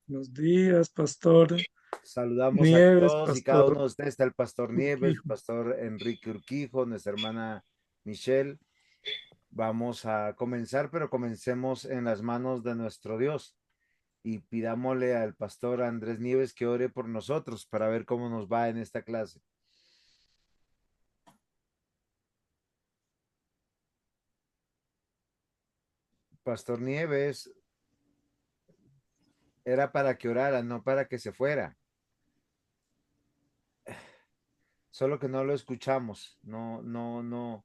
Buenos días, Pastor Saludamos a Nieves, todos y cada Pastor uno de ustedes. Está el pastor Nieves, Urquijo. pastor Enrique Urquijo, nuestra hermana Michelle. Vamos a comenzar, pero comencemos en las manos de nuestro Dios y pidámosle al pastor Andrés Nieves que ore por nosotros para ver cómo nos va en esta clase. Pastor Nieves, era para que orara, no para que se fuera. Solo que no lo escuchamos. No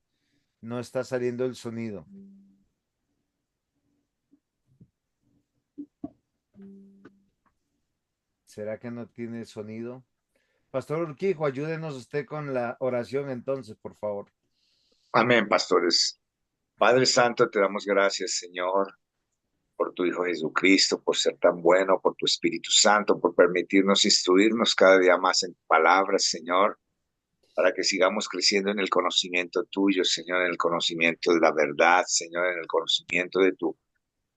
está saliendo el sonido. ¿Será que no tiene sonido? Pastor Urquijo, ayúdenos usted con la oración entonces, por favor. Amén, pastores. Padre Santo, te damos gracias, Señor, por tu Hijo Jesucristo, por ser tan bueno, por tu Espíritu Santo, por permitirnos instruirnos cada día más en palabras, Señor, para que sigamos creciendo en el conocimiento tuyo, Señor, en el conocimiento de la verdad, Señor, en el conocimiento de tu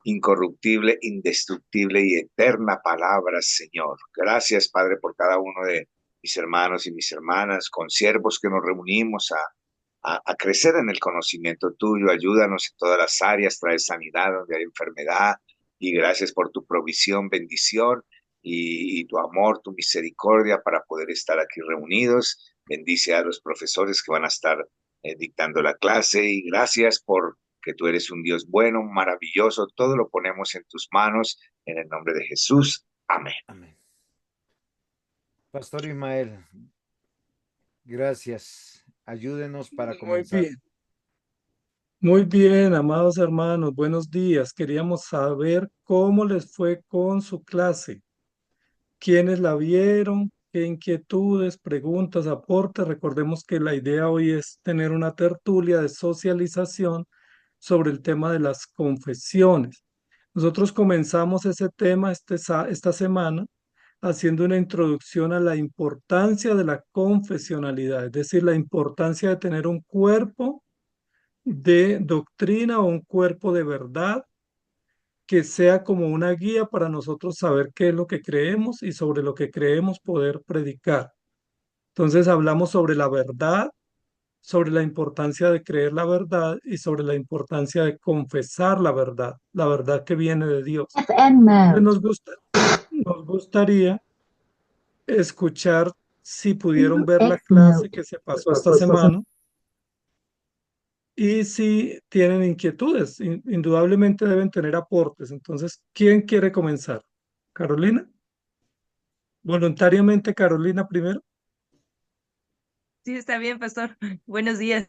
incorruptible, indestructible y eterna palabra, Señor. Gracias, Padre, por cada uno de mis hermanos y mis hermanas, consiervos que nos reunimos a crecer en el conocimiento tuyo. Ayúdanos en todas las áreas, trae sanidad donde hay enfermedad y gracias por tu provisión, bendición y tu amor, tu misericordia para poder estar aquí reunidos. Bendice a los profesores que van a estar dictando la clase y gracias por que tú eres un Dios bueno, maravilloso. Todo lo ponemos en tus manos en el nombre de Jesús. Amén. Amén. Pastor Ismael, gracias. Ayúdenos para Muy comenzar. bien, muy bien, amados hermanos, buenos días. Queríamos saber cómo les fue con su clase, quiénes la vieron, qué inquietudes, preguntas, aportes. Recordemos que la idea hoy es tener una tertulia de socialización sobre el tema de las confesiones. Nosotros comenzamos ese tema esta semana haciendo una introducción a la importancia de la confesionalidad, es decir, la importancia de tener un cuerpo de doctrina o un cuerpo de verdad que sea como una guía para nosotros saber qué es lo que creemos y sobre lo que creemos poder predicar. Entonces hablamos sobre la verdad, sobre la importancia de creer la verdad y sobre la importancia de confesar la verdad que viene de Dios. Entonces nos gustaría escuchar si pudieron ver la clase que se pasó esta semana y si tienen inquietudes. Indudablemente deben tener aportes. Entonces, ¿quién quiere comenzar? ¿Carolina? Voluntariamente, Carolina primero. Sí, está bien, pastor. Buenos días.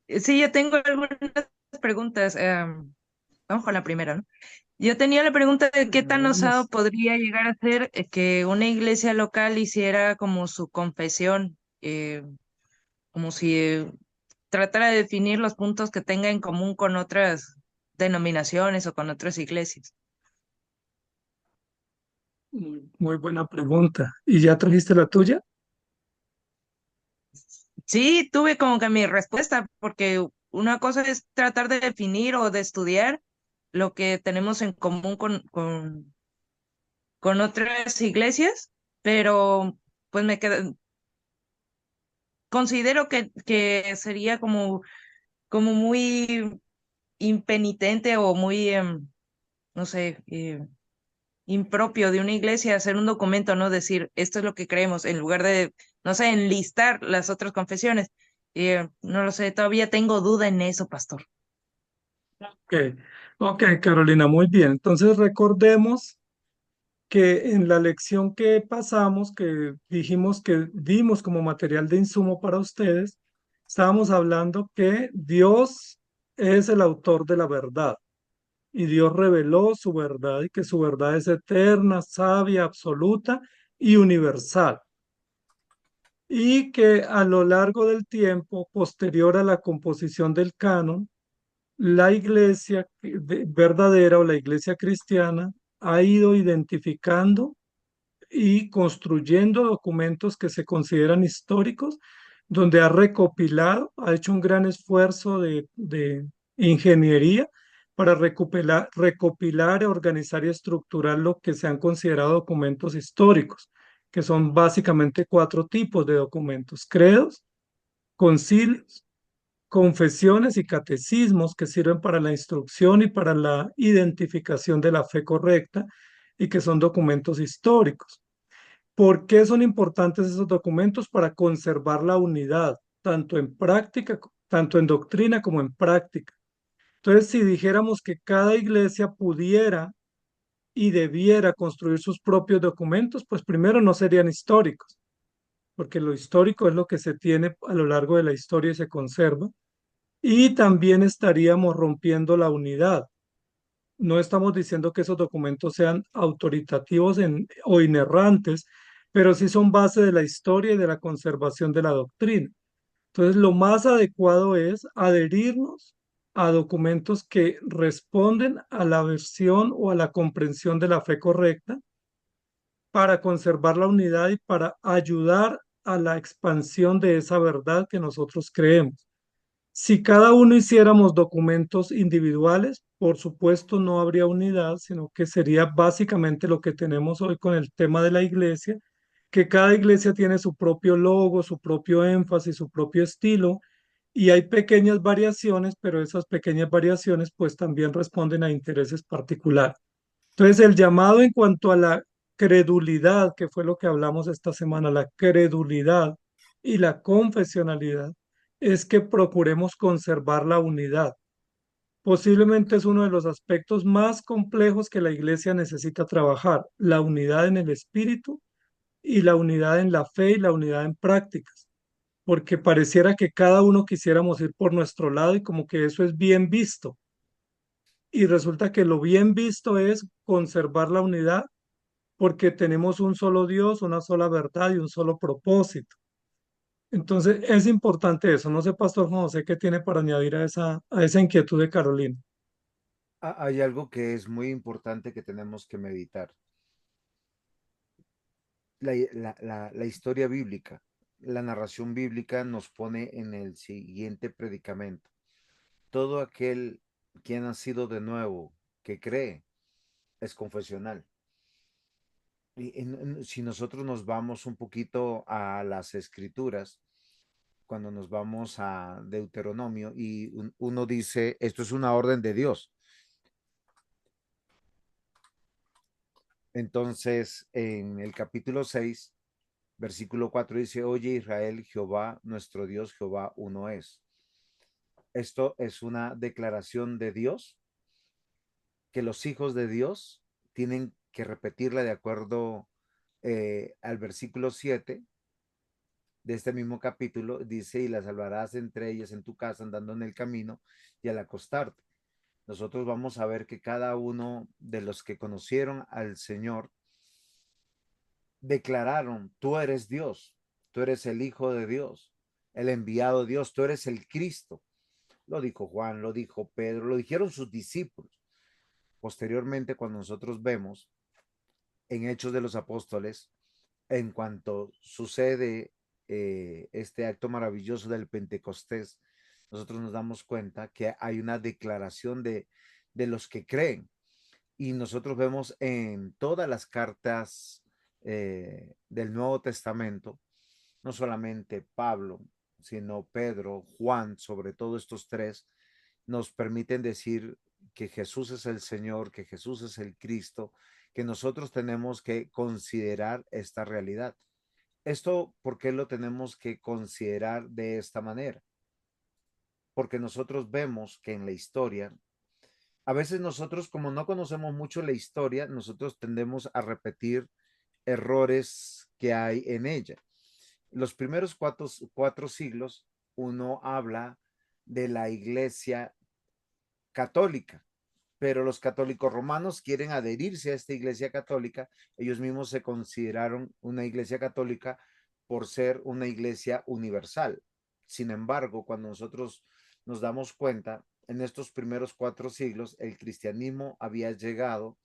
Sí, yo tengo algunas preguntas. Vamos con la primera, ¿no? Yo tenía la pregunta de qué tan osado Vamos. podría llegar a ser que una iglesia local hiciera como su confesión, como si tratara de definir los puntos que tenga en común con otras denominaciones o con otras iglesias. Muy buena pregunta. ¿Y ya trajiste la tuya? Sí, tuve como que mi respuesta, porque una cosa es tratar de definir o de estudiar lo que tenemos en común con otras iglesias, pero pues considero que sería como muy impenitente o muy, no sé, impropio de una iglesia hacer un documento, ¿no? Decir, esto es lo que creemos, en lugar de, no sé, enlistar las otras confesiones. No lo sé, todavía tengo duda en eso, pastor. Ok, ok, Carolina, muy bien. Entonces recordemos que en la lección que pasamos, que dijimos que dimos como material de insumo para ustedes, estábamos hablando que Dios es el autor de la verdad y Dios reveló su verdad y que su verdad es eterna, sabia, absoluta y universal. Y que a lo largo del tiempo, posterior a la composición del canon, la iglesia verdadera o la iglesia cristiana ha ido identificando y construyendo documentos que se consideran históricos, donde ha recopilado, ha hecho un gran esfuerzo de ingeniería para recopilar, organizar y estructurar lo que se han considerado documentos históricos, que son básicamente cuatro tipos de documentos: credos, concilios, confesiones y catecismos, que sirven para la instrucción y para la identificación de la fe correcta y que son documentos históricos. ¿Por qué son importantes esos documentos? Para conservar la unidad, tanto en práctica, tanto en doctrina como en práctica. Entonces, si dijéramos que cada iglesia pudiera y debiera construir sus propios documentos, pues primero no serían históricos, porque lo histórico es lo que se tiene a lo largo de la historia y se conserva. Y también estaríamos rompiendo la unidad. No estamos diciendo que esos documentos sean autoritativos o inerrantes, pero sí son base de la historia y de la conservación de la doctrina. Entonces, lo más adecuado es adherirnos a documentos que responden a la versión o a la comprensión de la fe correcta para conservar la unidad y para ayudar a la expansión de esa verdad que nosotros creemos. Si cada uno hiciéramos documentos individuales, por supuesto no habría unidad, sino que sería básicamente lo que tenemos hoy con el tema de la iglesia, que cada iglesia tiene su propio logo, su propio énfasis, su propio estilo, y hay pequeñas variaciones, pero esas pequeñas variaciones pues también responden a intereses particulares. Entonces, el llamado en cuanto a la credulidad, que fue lo que hablamos esta semana, la credulidad y la confesionalidad, es que procuremos conservar la unidad. Posiblemente es uno de los aspectos más complejos que la iglesia necesita trabajar: la unidad en el espíritu y la unidad en la fe y la unidad en prácticas, porque pareciera que cada uno quisiéramos ir por nuestro lado y como que eso es bien visto. Y resulta que lo bien visto es conservar la unidad porque tenemos un solo Dios, una sola verdad y un solo propósito. Entonces es importante eso. No sé, Pastor Juan José, qué tiene para añadir a esa inquietud de Carolina. Hay algo que es muy importante que tenemos que meditar. La historia bíblica, la narración bíblica nos pone en el siguiente predicamento. Todo aquel que ha nacido de nuevo, que cree, es confesional. Si nosotros nos vamos un poquito a las escrituras, cuando nos vamos a Deuteronomio y uno dice, esto es una orden de Dios. Entonces, en el capítulo 6, versículo 4 dice, oye Israel, Jehová, nuestro Dios, Jehová uno es. Esto es una declaración de Dios que los hijos de Dios tienen que repetirla de acuerdo al versículo 7 de este mismo capítulo. Dice, y las salvarás entre ellas en tu casa andando en el camino y al acostarte. Nosotros vamos a ver que cada uno de los que conocieron al Señor declararon, tú eres Dios, tú eres el Hijo de Dios, el enviado de Dios, tú eres el Cristo. Lo dijo Juan, lo dijo Pedro, lo dijeron sus discípulos. Posteriormente, cuando nosotros vemos en Hechos de los Apóstoles, en cuanto sucede este acto maravilloso del Pentecostés, nosotros nos damos cuenta que hay una declaración de los que creen. Y nosotros vemos en todas las cartas del Nuevo Testamento, no solamente Pablo, sino Pedro, Juan, sobre todo estos tres, nos permiten decir que Jesús es el Señor, que Jesús es el Cristo, que nosotros tenemos que considerar esta realidad. Esto, ¿por qué lo tenemos que considerar de esta manera? Porque nosotros vemos que en la historia, a veces nosotros, como no conocemos mucho la historia, nosotros tendemos a repetir errores que hay en ella. Los primeros cuatro siglos, uno habla de la iglesia católica, pero los católicos romanos quieren adherirse a esta iglesia católica. Ellos mismos se consideraron una iglesia católica por ser una iglesia universal. Sin embargo, cuando nosotros nos damos cuenta, en estos primeros 4 siglos, el cristianismo había llegado,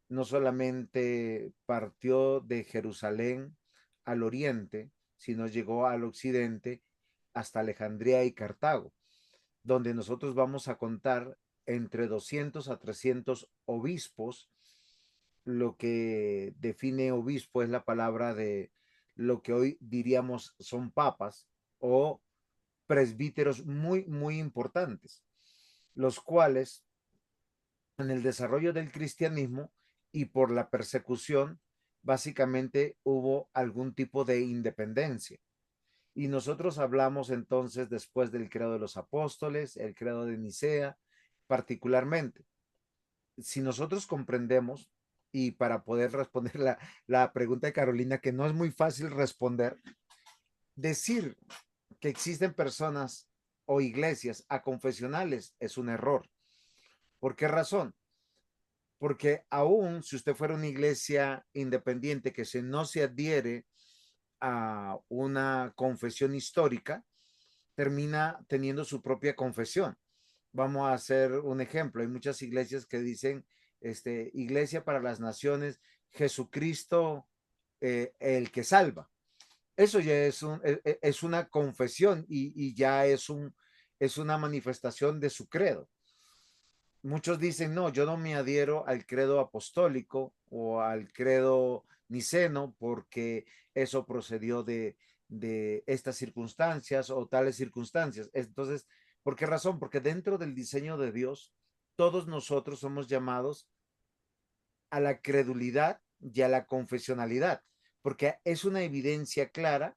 no solamente partió de Jerusalén al oriente, sino llegó al occidente hasta Alejandría y Cartago, donde nosotros vamos a contar entre 200 a 300 obispos. Lo que define obispo es la palabra de lo que hoy diríamos son papas o presbíteros muy, muy importantes, los cuales en el desarrollo del cristianismo y por la persecución, básicamente hubo algún tipo de independencia. Y nosotros hablamos entonces después del credo de los apóstoles, el credo de Nicea, particularmente. Si nosotros comprendemos, y para poder responder la pregunta de Carolina, que no es muy fácil responder, decir que existen personas o iglesias aconfesionales es un error. ¿Por qué razón? Porque aún si usted fuera una iglesia independiente que no se adhiere a una confesión histórica, termina teniendo su propia confesión. Vamos a hacer un ejemplo. Hay muchas iglesias que dicen, Iglesia para las Naciones, Jesucristo, el que salva. Eso ya es una confesión y ya es una manifestación de su credo. Muchos dicen, no, yo no me adhiero al credo apostólico o al credo niceno porque eso procedió de estas circunstancias o tales circunstancias. Entonces, ¿por qué razón? Porque dentro del diseño de Dios, todos nosotros somos llamados a la credulidad y a la confesionalidad, porque es una evidencia clara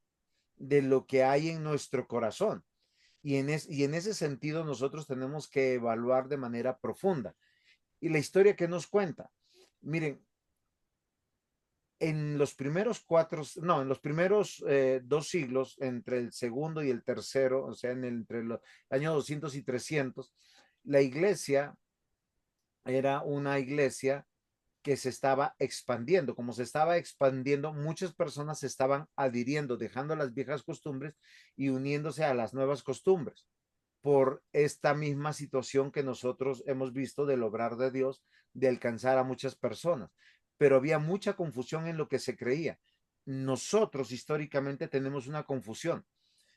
de lo que hay en nuestro corazón. Y en ese sentido nosotros tenemos que evaluar de manera profunda. Y la historia que nos cuenta, miren, en los primeros en los primeros 2 siglos, entre el segundo y el tercero, o sea, entre los años 200 y 300, la iglesia era una iglesia que se estaba expandiendo. Como se estaba expandiendo, muchas personas se estaban adhiriendo, dejando las viejas costumbres y uniéndose a las nuevas costumbres por esta misma situación que nosotros hemos visto del obrar de Dios, de alcanzar a muchas personas. Pero había mucha confusión en lo que se creía. Nosotros históricamente tenemos una confusión,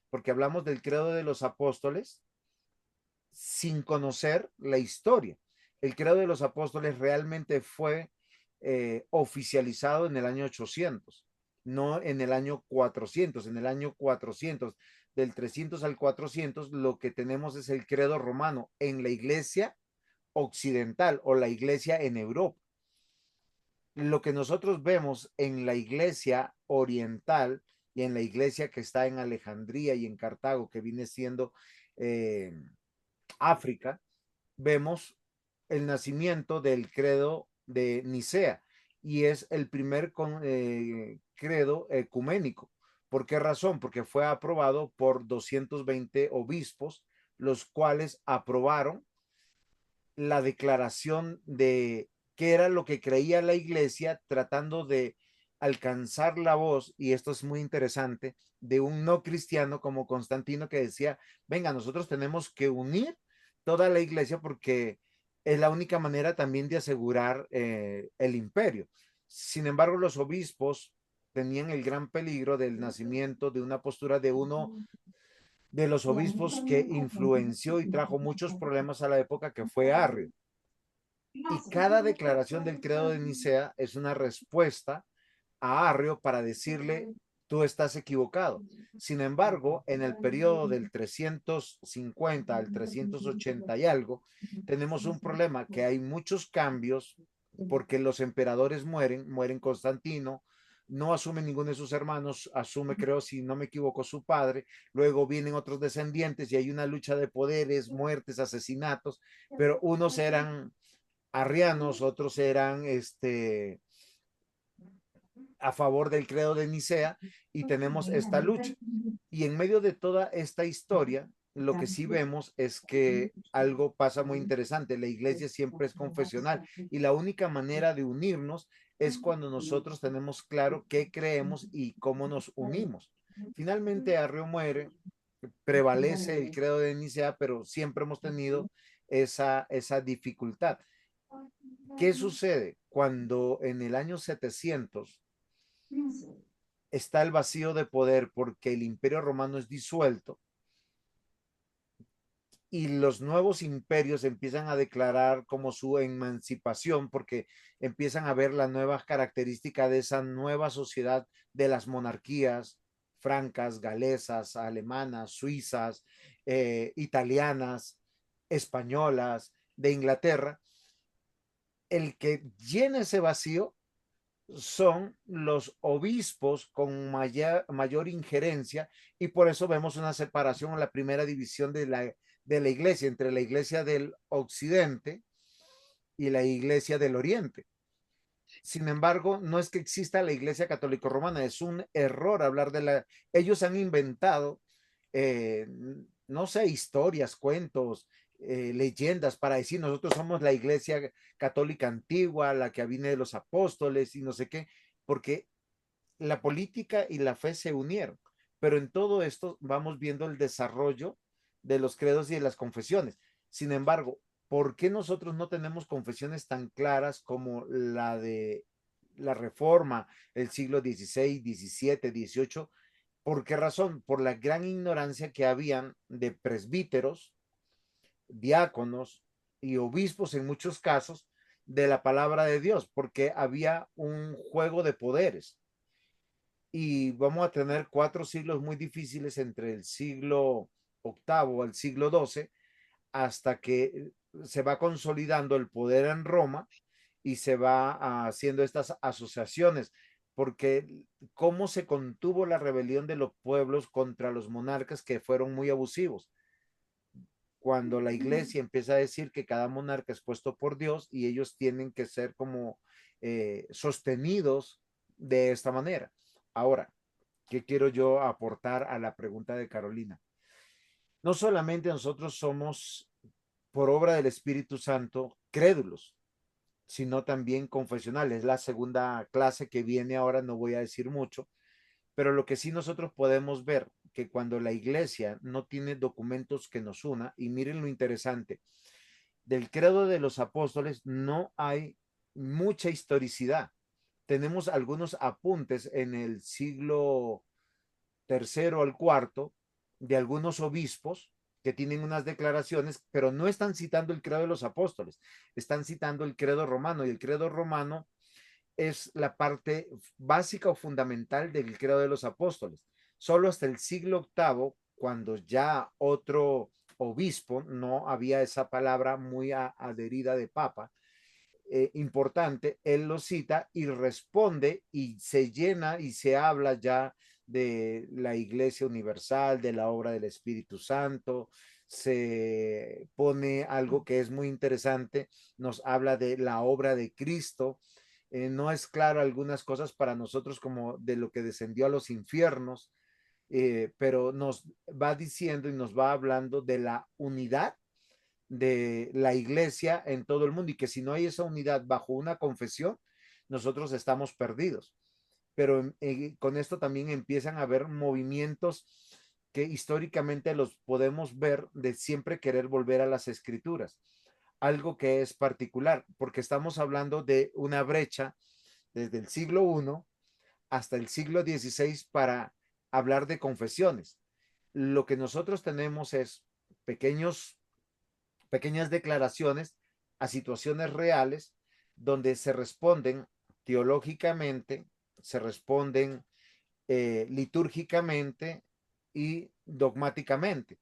porque hablamos del credo de los apóstoles sin conocer la historia. El credo de los apóstoles realmente fue oficializado en el año 800, no en el año 400. En el año 400, del 300 al 400, lo que tenemos es el credo romano en la iglesia occidental o la iglesia en Europa. Lo que nosotros vemos en la iglesia oriental y en la iglesia que está en Alejandría y en Cartago, que viene siendo África, vemos el nacimiento del credo de Nicea y es el primer credo ecuménico. ¿Por qué razón? Porque fue aprobado por 220 obispos, los cuales aprobaron la declaración de qué era lo que creía la iglesia, tratando de alcanzar la voz, y esto es muy interesante, de un no cristiano como Constantino, que decía, venga, nosotros tenemos que unir toda la iglesia porque es la única manera también de asegurar el imperio. Sin embargo, los obispos tenían el gran peligro del nacimiento de una postura de uno de los obispos que influenció y trajo muchos problemas a la época, que fue Arrio. Y cada declaración del credo de Nicea es una respuesta a Arrio para decirle, tú estás equivocado. Sin embargo, en el periodo del 350 al 380 y algo, tenemos un problema, que hay muchos cambios porque los emperadores mueren Constantino, no asume ninguno de sus hermanos, asume, creo, si no me equivoco, su padre, luego vienen otros descendientes y hay una lucha de poderes, muertes, asesinatos, pero unos eran arrianos, otros eran a favor del credo de Nicea, y tenemos esta lucha. Y en medio de toda esta historia, lo que sí vemos es que algo pasa muy interesante. La iglesia siempre es confesional y la única manera de unirnos es cuando nosotros tenemos claro qué creemos y cómo nos unimos. Finalmente Arrio muere, prevalece el credo de Nicea, pero siempre hemos tenido esa dificultad. ¿Qué sucede? Cuando en el año 700 está el vacío de poder porque el Imperio Romano es disuelto, y los nuevos imperios empiezan a declarar como su emancipación porque empiezan a ver las nuevas características de esa nueva sociedad de las monarquías francas, galesas, alemanas, suizas, italianas, españolas, de Inglaterra. El que llena ese vacío son los obispos con mayor injerencia, y por eso vemos una separación en la primera división de la iglesia, entre la iglesia del occidente y la iglesia del oriente. Sin embargo, no es que exista la iglesia católico romana, es un error hablar de la... Ellos han inventado, eh, no sé, historias, cuentos, leyendas para decir nosotros somos la iglesia católica antigua, la que viene de los apóstoles y no sé qué, porque la política y la fe se unieron. Pero en todo esto vamos viendo el desarrollo de los credos y de las confesiones. Sin embargo, ¿por qué nosotros no tenemos confesiones tan claras como la de la Reforma, el siglo XVI, XVII, XVIII? ¿Por qué razón? Por la gran ignorancia que habían de presbíteros, diáconos y obispos en muchos casos de la palabra de Dios, porque había un juego de poderes. Y vamos a tener 4 siglos muy difíciles entre el siglo octavo al siglo XII, hasta que se va consolidando el poder en Roma y se va haciendo estas asociaciones, porque cómo se contuvo la rebelión de los pueblos contra los monarcas que fueron muy abusivos. Cuando la iglesia empieza a decir que cada monarca es puesto por Dios y ellos tienen que ser como sostenidos de esta manera. Ahora, ¿qué quiero yo aportar a la pregunta de Carolina? No solamente nosotros somos, por obra del Espíritu Santo, crédulos, sino también confesionales. La segunda clase que viene ahora, no voy a decir mucho, pero lo que sí nosotros podemos ver, que cuando la iglesia no tiene documentos que nos una, y miren lo interesante, del credo de los apóstoles no hay mucha historicidad. Tenemos algunos apuntes en el siglo tercero al cuarto de algunos obispos que tienen unas declaraciones, pero no están citando el credo de los apóstoles, están citando el credo romano, y el credo romano es la parte básica o fundamental del credo de los apóstoles. Solo hasta el siglo octavo, cuando ya otro obispo, no había esa palabra muy adherida de papa, importante, él lo cita y responde y se llena y se habla ya de la Iglesia Universal, de la obra del Espíritu Santo, se pone algo que es muy interesante, nos habla de la obra de Cristo. No es claro algunas cosas para nosotros como de lo que descendió a los infiernos, pero nos va diciendo y nos va hablando de la unidad de la iglesia en todo el mundo, y que si no hay esa unidad bajo una confesión, nosotros estamos perdidos. Pero con esto también empiezan a haber movimientos que históricamente los podemos ver de siempre querer volver a las escrituras, algo que es particular, porque estamos hablando de una brecha desde el siglo I hasta el siglo XVI para hablar de confesiones. Lo que nosotros tenemos es pequeñas declaraciones a situaciones reales donde se responden teológicamente, se responden litúrgicamente y dogmáticamente,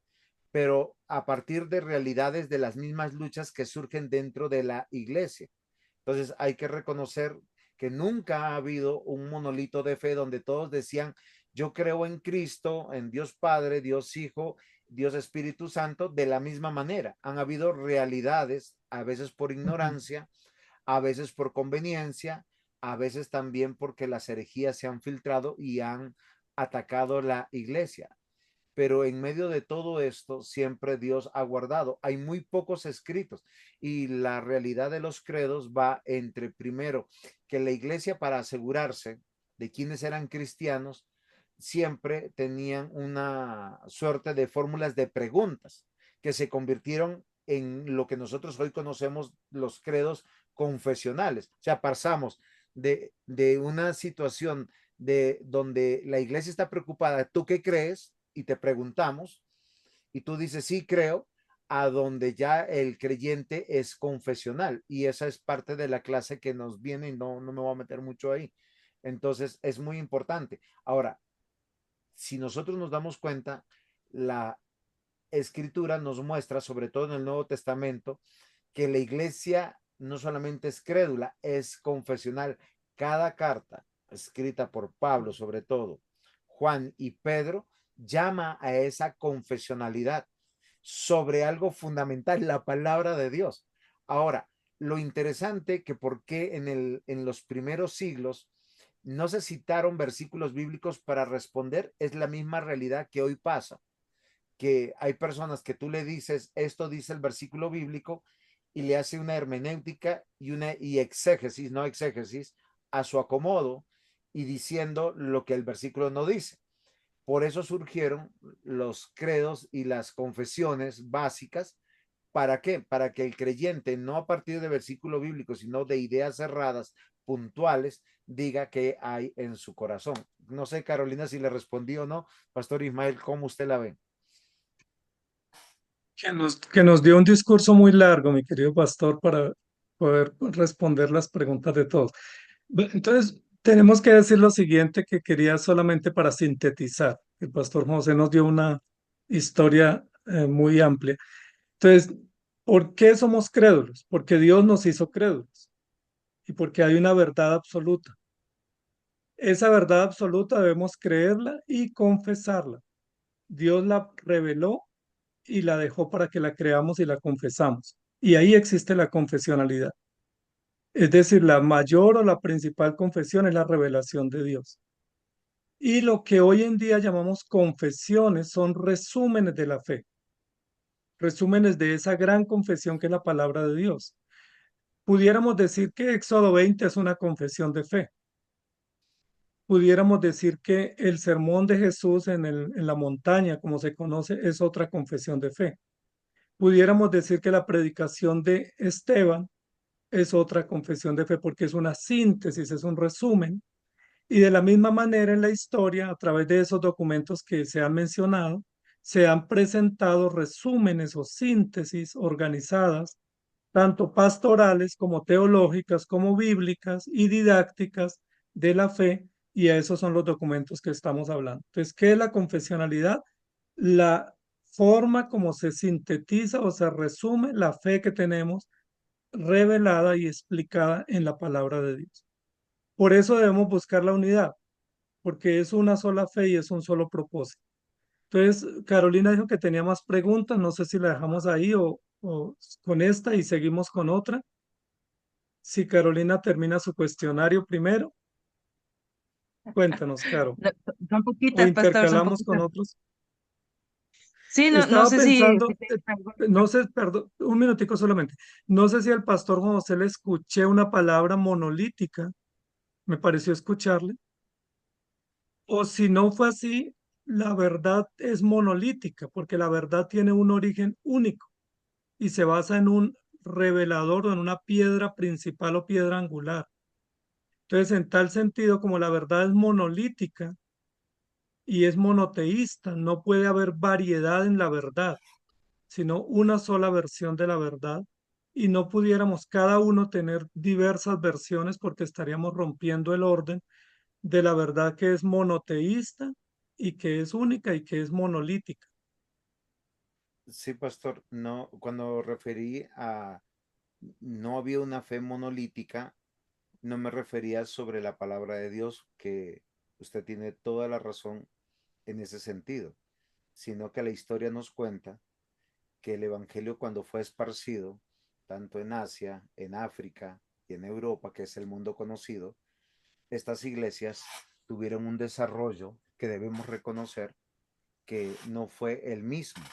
pero a partir de realidades de las mismas luchas que surgen dentro de la iglesia. Entonces hay que reconocer que nunca ha habido un monolito de fe donde todos decían, yo creo en Cristo, en Dios Padre, Dios Hijo, Dios Espíritu Santo, de la misma manera. Han habido realidades, a veces por ignorancia, a veces por conveniencia, a veces también porque las herejías se han filtrado y han atacado la iglesia. Pero en medio de todo esto siempre Dios ha guardado. Hay muy pocos escritos, y la realidad de los credos va entre, primero, que la iglesia, para asegurarse de quienes eran cristianos, siempre tenían una suerte de fórmulas de preguntas que se convirtieron en lo que nosotros hoy conocemos los credos confesionales. O sea, pasamos de una situación de donde la iglesia está preocupada, ¿tú qué crees? Y te preguntamos, y tú dices, sí, creo, a donde ya el creyente es confesional, y esa es parte de la clase que nos viene y no me voy a meter mucho ahí. Entonces es muy importante. Ahora, si nosotros nos damos cuenta, la escritura nos muestra, sobre todo en el Nuevo Testamento, que la iglesia no solamente es crédula, es confesional. Cada carta escrita por Pablo, sobre todo, Juan y Pedro, llama a esa confesionalidad sobre algo fundamental, la palabra de Dios. Ahora, lo interesante que por qué en los primeros siglos no se citaron versículos bíblicos para responder es la misma realidad que hoy pasa, que hay personas que tú le dices, esto dice el versículo bíblico, y le hace una hermenéutica y exégesis, no exégesis, a su acomodo, y diciendo lo que el versículo no dice. Por eso surgieron los credos y las confesiones básicas. ¿Para qué? Para que el creyente, no a partir de versículo bíblico, sino de ideas cerradas, puntuales, diga qué hay en su corazón. No sé, Carolina, si le respondí o no. Pastor Ismael, ¿cómo usted la ve? Que nos dio un discurso muy largo, mi querido pastor, para poder responder las preguntas de todos. Entonces, tenemos que decir lo siguiente que quería solamente para sintetizar. El pastor José nos dio una historia muy amplia. Entonces, ¿por qué somos crédulos? Porque Dios nos hizo crédulos y porque hay una verdad absoluta. Esa verdad absoluta debemos creerla y confesarla. Dios la reveló y la dejó para que la creamos y la confesamos. Y ahí existe la confesionalidad. Es decir, la mayor o la principal confesión es la revelación de Dios. Y lo que hoy en día llamamos confesiones son resúmenes de la fe, resúmenes de esa gran confesión que es la palabra de Dios. Pudiéramos decir que Éxodo 20 es una confesión de fe. Pudiéramos decir que el sermón de Jesús en la montaña, como se conoce, es otra confesión de fe. Pudiéramos decir que la predicación de Esteban es otra confesión de fe porque es una síntesis, es un resumen. Y de la misma manera en la historia, a través de esos documentos que se han mencionado, se han presentado resúmenes o síntesis organizadas, tanto pastorales como teológicas, como bíblicas y didácticas de la fe, y a esos son los documentos que estamos hablando. Entonces, ¿qué es la confesionalidad? La forma como se sintetiza o se resume la fe que tenemos revelada y explicada en la palabra de Dios. Por eso debemos buscar la unidad, porque es una sola fe y es un solo propósito. Entonces, Carolina dijo que tenía más preguntas, no sé si la dejamos ahí o con esta y seguimos con otra. Si Carolina termina su cuestionario primero, cuéntanos, Caro. No, son O poquitas, pastor, son intercalamos con poquitas. otros. Sí, no Estaba sé pensando, si tienes alguna no sé, perdón, un minutico solamente. No sé si al pastor Juan José le escuché una palabra monolítica, me pareció escucharle. O si no fue así, la verdad es monolítica, porque la verdad tiene un origen único y se basa en un revelador o en una piedra principal o piedra angular. Entonces, en tal sentido, como la verdad es monolítica y es monoteísta, no puede haber variedad en la verdad, sino una sola versión de la verdad. Y no pudiéramos cada uno tener diversas versiones porque estaríamos rompiendo el orden de la verdad que es monoteísta y que es única y que es monolítica. Sí, pastor, no, cuando referí a no había una fe monolítica, no me refería sobre la palabra de Dios, que usted tiene toda la razón en ese sentido, sino que la historia nos cuenta que el Evangelio cuando fue esparcido, tanto en Asia, en África y en Europa, que es el mundo conocido, estas iglesias tuvieron un desarrollo que debemos reconocer que no fue el mismo.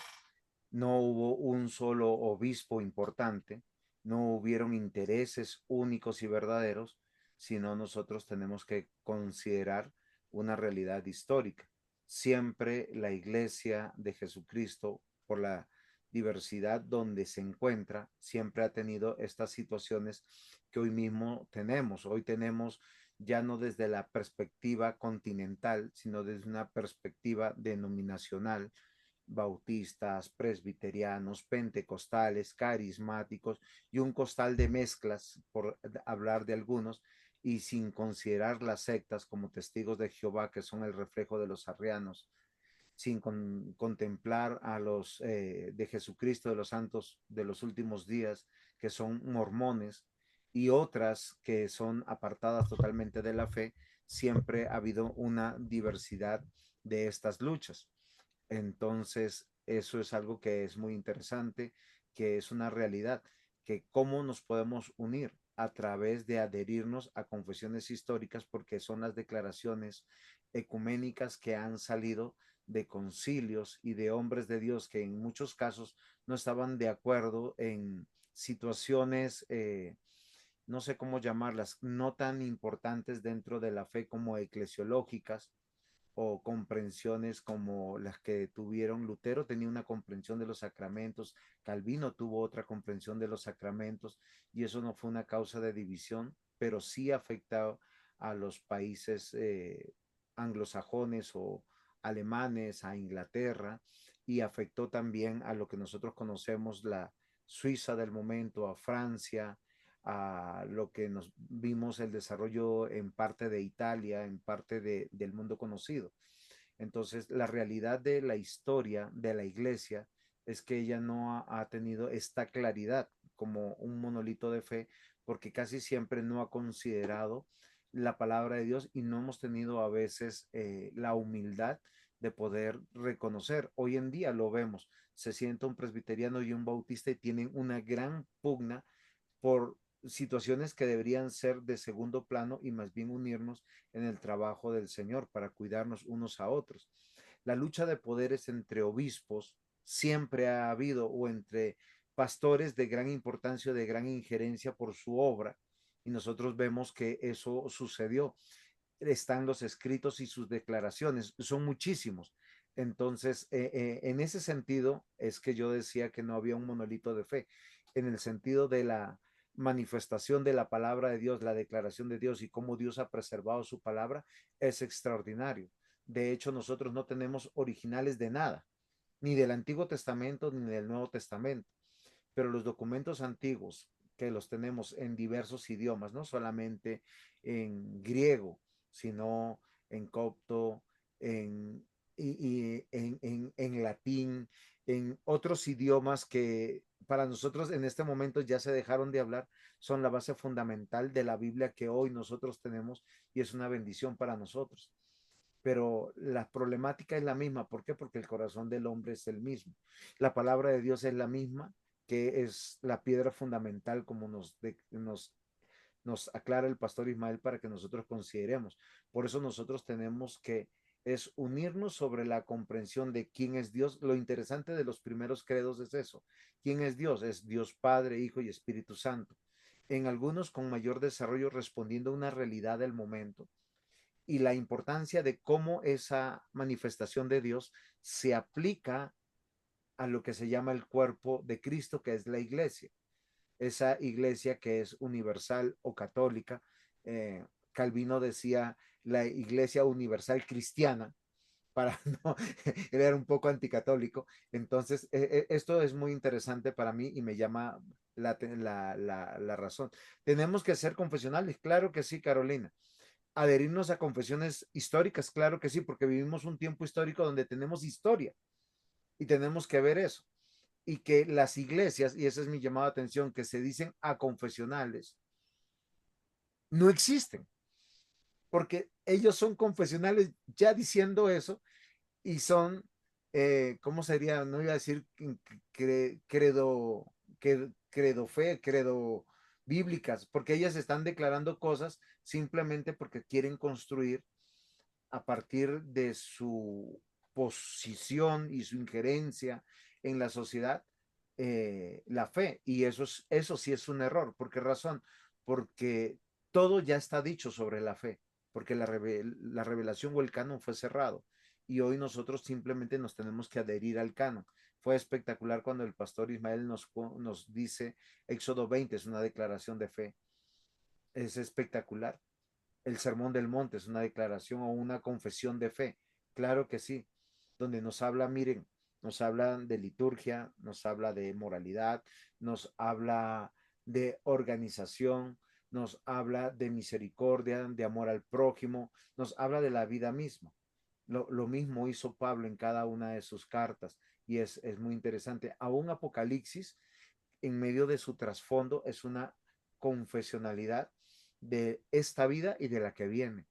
No hubo un solo obispo importante, no hubieron intereses únicos y verdaderos, sino nosotros tenemos que considerar una realidad histórica. Siempre la iglesia de Jesucristo, por la diversidad donde se encuentra, siempre ha tenido estas situaciones que hoy mismo tenemos. Hoy tenemos ya no desde la perspectiva continental, sino desde una perspectiva denominacional, bautistas, presbiterianos, pentecostales, carismáticos y un costal de mezclas, por hablar de algunos, y sin considerar las sectas como testigos de Jehová, que son el reflejo de los arrianos, sin contemplar a los de Jesucristo de los santos de los últimos días, que son mormones, y otras que son apartadas totalmente de la fe. Siempre ha habido una diversidad de estas luchas. Entonces, eso es algo que es muy interesante, que es una realidad, que cómo nos podemos unir a través de adherirnos a confesiones históricas, porque son las declaraciones ecuménicas que han salido de concilios y de hombres de Dios que en muchos casos no estaban de acuerdo en situaciones, no sé cómo llamarlas, no tan importantes dentro de la fe como eclesiológicas, o comprensiones como las que tuvieron. Lutero tenía una comprensión de los sacramentos, Calvino tuvo otra comprensión de los sacramentos, y eso no fue una causa de división, pero sí afectó a los países anglosajones o alemanes, a Inglaterra, y afectó también a lo que nosotros conocemos la Suiza del momento, a Francia, a lo que nos vimos el desarrollo en parte de Italia, en parte del mundo conocido. Entonces, la realidad de la historia de la iglesia es que ella no ha tenido esta claridad como un monolito de fe, porque casi siempre no ha considerado la palabra de Dios, y no hemos tenido a veces la humildad de poder reconocer. Hoy en día lo vemos, se sienta un presbiteriano y un bautista y tienen una gran pugna por situaciones que deberían ser de segundo plano y más bien unirnos en el trabajo del Señor para cuidarnos unos a otros. La lucha de poderes entre obispos siempre ha habido, o entre pastores de gran importancia o de gran injerencia por su obra, y nosotros vemos que eso sucedió. Están los escritos y sus declaraciones, son muchísimos. Entonces, en ese sentido es que yo decía que no había un monolito de fe, en el sentido de la manifestación de la palabra de Dios, la declaración de Dios y cómo Dios ha preservado su palabra, es extraordinario. De hecho, nosotros no tenemos originales de nada, ni del Antiguo Testamento ni del Nuevo Testamento, pero los documentos antiguos que los tenemos en diversos idiomas, no solamente en griego, sino en copto, en, en latín, en otros idiomas que para nosotros en este momento ya se dejaron de hablar, son la base fundamental de la Biblia que hoy nosotros tenemos, y es una bendición para nosotros. Pero la problemática es la misma. ¿Por qué? Porque el corazón del hombre es el mismo. La palabra de Dios es la misma, que es la piedra fundamental, como nos aclara el pastor Ismael para que nosotros consideremos. Por eso nosotros tenemos que es unirnos sobre la comprensión de quién es Dios. Lo interesante de los primeros credos es eso. ¿Quién es Dios? Es Dios Padre, Hijo y Espíritu Santo. En algunos con mayor desarrollo respondiendo a una realidad del momento, y la importancia de cómo esa manifestación de Dios se aplica a lo que se llama el cuerpo de Cristo, que es la iglesia. Esa iglesia que es universal o católica. Calvino decía la iglesia universal cristiana, para no, él era un poco anticatólico. Entonces, esto es muy interesante para mí y me llama la razón. Tenemos que ser confesionales, claro que sí, Carolina. Adherirnos a confesiones históricas, claro que sí, porque vivimos un tiempo histórico donde tenemos historia y tenemos que ver eso. Y que las iglesias, y ese es mi llamado de atención, que se dicen aconfesionales, no existen, porque ellos son confesionales ya diciendo eso, y son, ¿cómo sería? No iba a decir credo, credo fe, credo bíblicas, porque ellas están declarando cosas simplemente porque quieren construir a partir de su posición y su injerencia en la sociedad, la fe. Y eso sí es un error. ¿Por qué razón? Porque todo ya está dicho sobre la fe, porque la revelación o el canon fue cerrado. Y hoy nosotros simplemente nos tenemos que adherir al canon. Fue espectacular cuando el pastor Ismael nos dice, Éxodo 20 es una declaración de fe. Es espectacular. El Sermón del Monte es una declaración o una confesión de fe. Claro que sí, donde nos habla, miren, nos habla de liturgia, nos habla de moralidad, nos habla de organización, nos habla de misericordia, de amor al prójimo, nos habla de la vida misma. Lo mismo hizo Pablo en cada una de sus cartas y es muy interesante. Aún Apocalipsis, en medio de su trasfondo, es una confesionalidad de esta vida y de la que viene,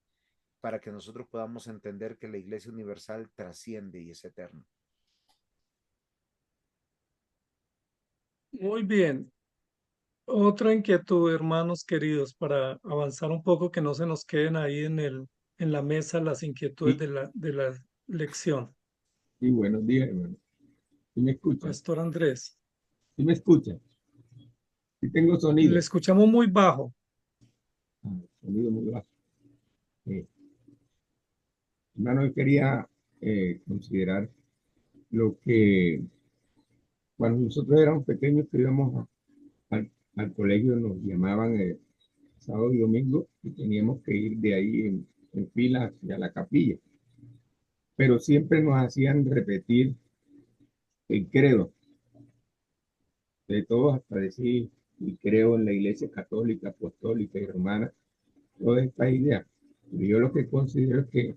para que nosotros podamos entender que la Iglesia Universal trasciende y es eterna. Muy bien. Otra inquietud, hermanos queridos, para avanzar un poco, que no se nos queden ahí en la mesa las inquietudes Sí, de la lección. sí, buenos días, hermano. ¿Sí me escuchan? Pastor Andrés, ¿Sí me escuchan? Sí tengo le sonido. escuchamos muy bajo. Sonido muy bajo. Eh, Hermano, yo quería considerar lo que cuando nosotros éramos pequeños que íbamos al colegio nos llamaban sábado y domingo y teníamos que ir de ahí en fila hacia la capilla. Pero siempre nos hacían repetir el credo de todos hasta decir, y creo en la Iglesia Católica, Apostólica y Romana, toda esta idea. Pero yo lo que considero es que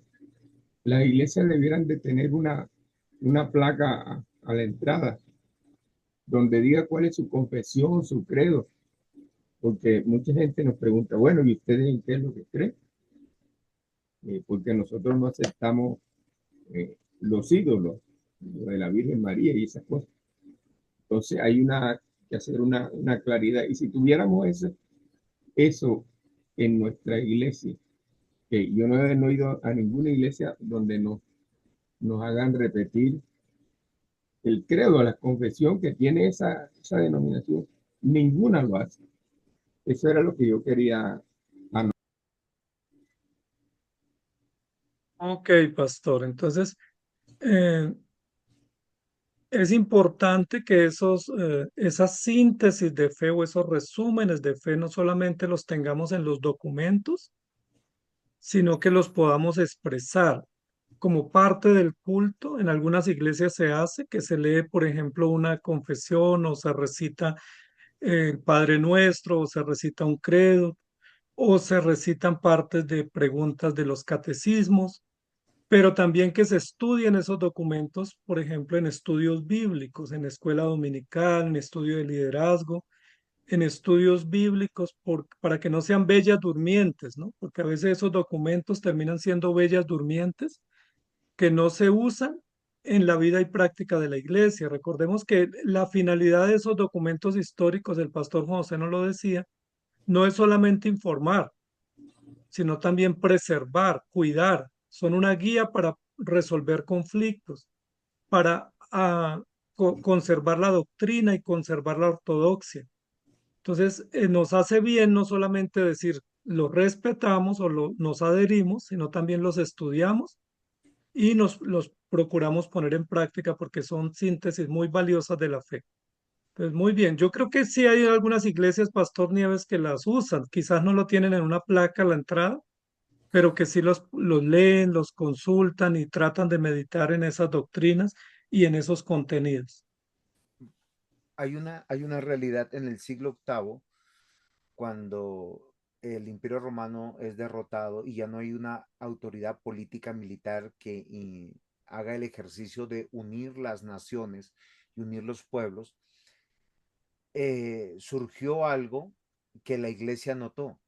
las iglesias debieran de tener una placa a la entrada donde diga cuál es su confesión, su credo, porque mucha gente nos pregunta, bueno, ¿y ustedes en qué es lo que creen? Porque nosotros no aceptamos los ídolos, lo de la Virgen María y esas cosas. Entonces hay que hacer una claridad. Y si tuviéramos eso en nuestra iglesia, que yo no he ido a ninguna iglesia donde nos hagan repetir el credo, la confesión que tiene esa denominación, ninguna lo hace. Eso era lo que yo quería. Ok, pastor. Entonces, eh, es importante que esas síntesis de fe o esos resúmenes de fe no solamente los tengamos en los documentos, sino que los podamos expresar como parte del culto. En algunas iglesias se hace que se lee, por ejemplo, una confesión o se recita el Padre Nuestro o se recita un credo o se recitan partes de preguntas de los catecismos, pero también que se estudien esos documentos, por ejemplo, en estudios bíblicos, en escuela dominical, en estudio de liderazgo, en estudios bíblicos, para que no sean bellas durmientes, ¿no? Porque a veces esos documentos terminan siendo bellas durmientes que no se usan en la vida y práctica de la iglesia. Recordemos que la finalidad de esos documentos históricos, el pastor Juan José nos lo decía, no es solamente informar, sino también preservar, cuidar. Son una guía para resolver conflictos, para conservar la doctrina y conservar la ortodoxia. Entonces, nos hace bien no solamente decir los respetamos o nos adherimos, sino también los estudiamos y los procuramos poner en práctica porque son síntesis muy valiosas de la fe. Pues muy bien, yo creo que sí hay algunas iglesias, Pastor Nieves, que las usan. Quizás no lo tienen en una placa a la entrada, pero que sí los leen, los consultan y tratan de meditar en esas doctrinas y en esos contenidos. Hay una realidad en el siglo octavo, cuando el Imperio Romano es derrotado y ya no hay una autoridad política militar que haga el ejercicio de unir las naciones y unir los pueblos, surgió algo que la iglesia notó.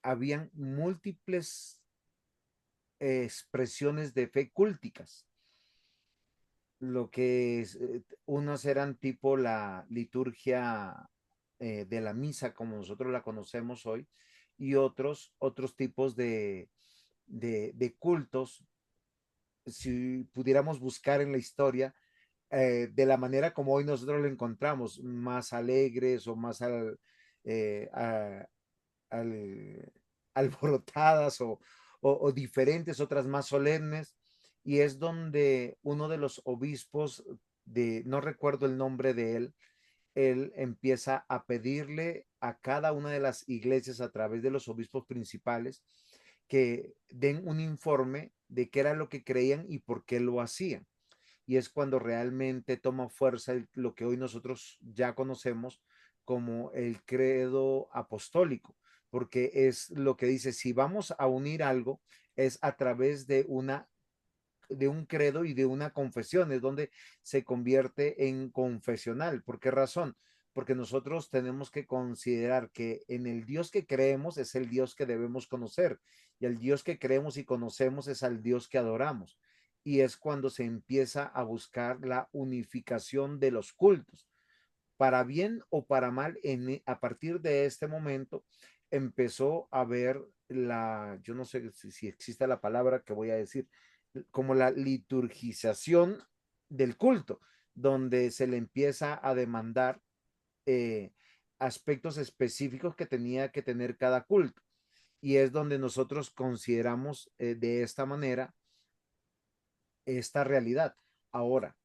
Habían múltiples expresiones de fe cúlticas. Unos eran tipo la liturgia de la misa como nosotros la conocemos hoy, y otros tipos de cultos, si pudiéramos buscar en la historia, de la manera como hoy nosotros lo encontramos, más alegres o más al, alborotadas o diferentes, otras más solemnes, y es donde uno de los obispos, no recuerdo el nombre de él empieza a pedirle a cada una de las iglesias a través de los obispos principales que den un informe de qué era lo que creían y por qué lo hacían. y es cuando realmente toma fuerza lo que hoy nosotros ya conocemos como el credo apostólico, porque es lo que dice, si vamos a unir algo, es a través de un credo y de una confesión, es donde se convierte en confesional. ¿Por qué razón? Porque nosotros tenemos que considerar que en el Dios que creemos es el Dios que debemos conocer, y el Dios que creemos y conocemos es al Dios que adoramos. Y es cuando se empieza a buscar la unificación de los cultos. Para bien o para mal, a partir de este momento empezó a ver yo no sé si existe la palabra que voy a decir, como la liturgización del culto, donde se le empieza a demandar eh, aspectos específicos que tenía que tener cada culto. Y es donde nosotros consideramos de esta manera esta realidad. Ahora,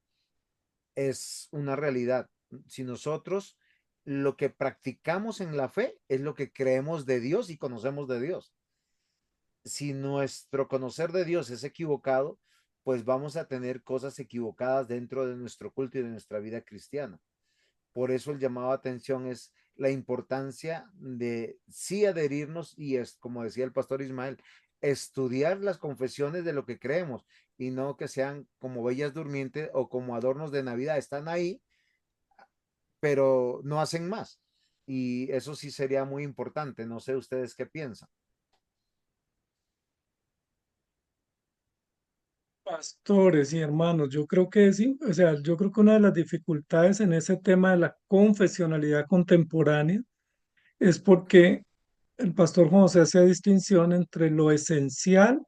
es una realidad. Si nosotros lo que practicamos en la fe es lo que creemos de Dios y conocemos de Dios. Si nuestro conocer de Dios es equivocado, pues vamos a tener cosas equivocadas dentro de nuestro culto y de nuestra vida cristiana. Por eso el llamado a atención es la importancia de sí adherirnos y es, como decía el pastor Ismael, estudiar las confesiones de lo que creemos y no que sean como bellas durmientes o como adornos de Navidad. Están ahí, pero no hacen más. Y eso sí sería muy importante. No sé ustedes qué piensan. Pastores y hermanos, yo creo que sí, o sea, yo creo que una de las dificultades en ese tema de la confesionalidad contemporánea es porque el pastor Juan José hace distinción entre lo esencial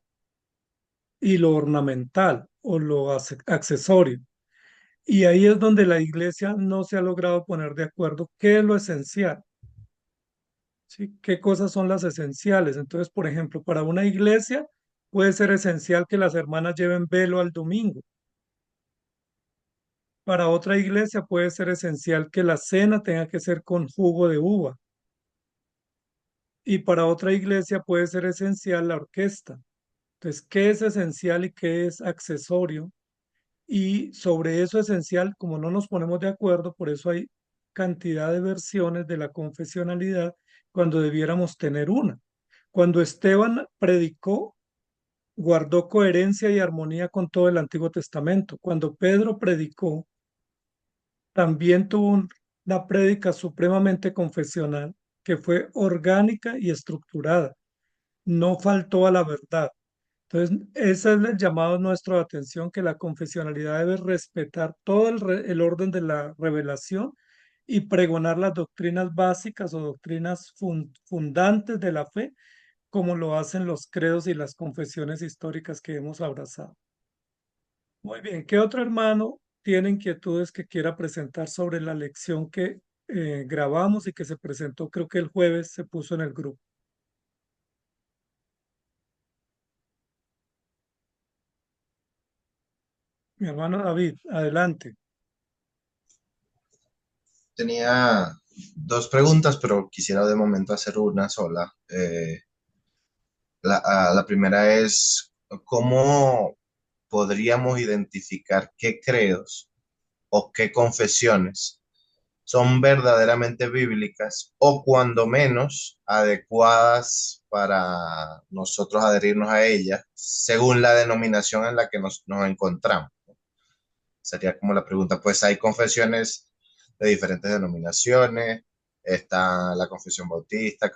y lo ornamental o lo accesorio. Y ahí es donde la iglesia no se ha logrado poner de acuerdo qué es lo esencial, ¿sí? ¿Qué cosas son las esenciales? Entonces, por ejemplo, para una iglesia puede ser esencial que las hermanas lleven velo al domingo. Para otra iglesia puede ser esencial que la cena tenga que ser con jugo de uva. Y para otra iglesia puede ser esencial la orquesta. Entonces, ¿qué es esencial y qué es accesorio? Y sobre eso esencial, como no nos ponemos de acuerdo, por eso hay cantidad de versiones de la confesionalidad cuando debiéramos tener una. Cuando Esteban predicó, guardó coherencia y armonía con todo el Antiguo Testamento. Cuando Pedro predicó, también tuvo una prédica supremamente confesional que fue orgánica y estructurada. No faltó a la verdad. Entonces, ese es el llamado nuestro de atención, que la confesionalidad debe respetar todo el orden de la revelación y pregonar las doctrinas básicas o doctrinas fundantes de la fe, como lo hacen los credos y las confesiones históricas que hemos abrazado. Muy bien, ¿qué otro hermano tiene inquietudes que quiera presentar sobre la lección que grabamos y que se presentó, creo que el jueves se puso en el grupo? Mi hermano David, adelante. Tenía dos preguntas, pero quisiera de momento hacer una sola. La primera es, ¿cómo podríamos identificar qué credos o qué confesiones son verdaderamente bíblicas o cuando menos adecuadas para nosotros adherirnos a ellas según la denominación en la que nos encontramos? Sería como la pregunta. Pues hay confesiones de diferentes denominaciones, está la confesión bautista,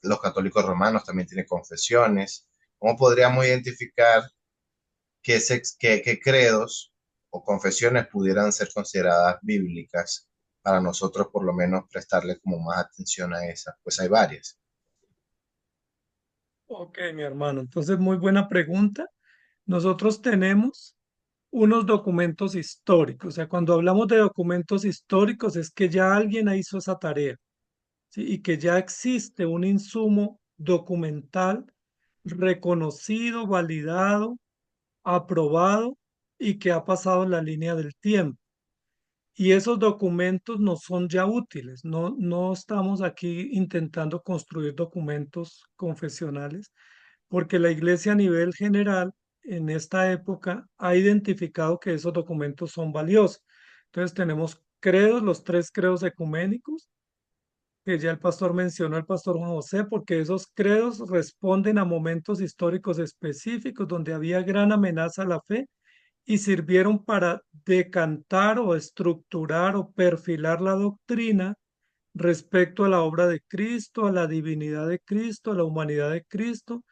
los católicos romanos también tienen confesiones. ¿Cómo podríamos identificar qué credos o confesiones pudieran ser consideradas bíblicas para nosotros por lo menos prestarle como más atención a esas? Pues hay varias. Ok, mi hermano, entonces muy buena pregunta. Nosotros tenemos unos documentos históricos, o sea, cuando hablamos de documentos históricos es que ya alguien hizo esa tarea, ¿sí? Y que ya existe un insumo documental reconocido, validado, aprobado y que ha pasado la línea del tiempo. Y esos documentos no son ya útiles, no estamos aquí intentando construir documentos confesionales, porque la iglesia a nivel general en esta época ha identificado que esos documentos son valiosos. Entonces tenemos credos, los tres credos ecuménicos, que ya el pastor mencionó, el pastor Juan José, porque esos credos responden a momentos históricos específicos donde había gran amenaza a la fe y sirvieron para decantar o estructurar o perfilar la doctrina respecto a la obra de Cristo, a la divinidad de Cristo, a la humanidad de Cristo.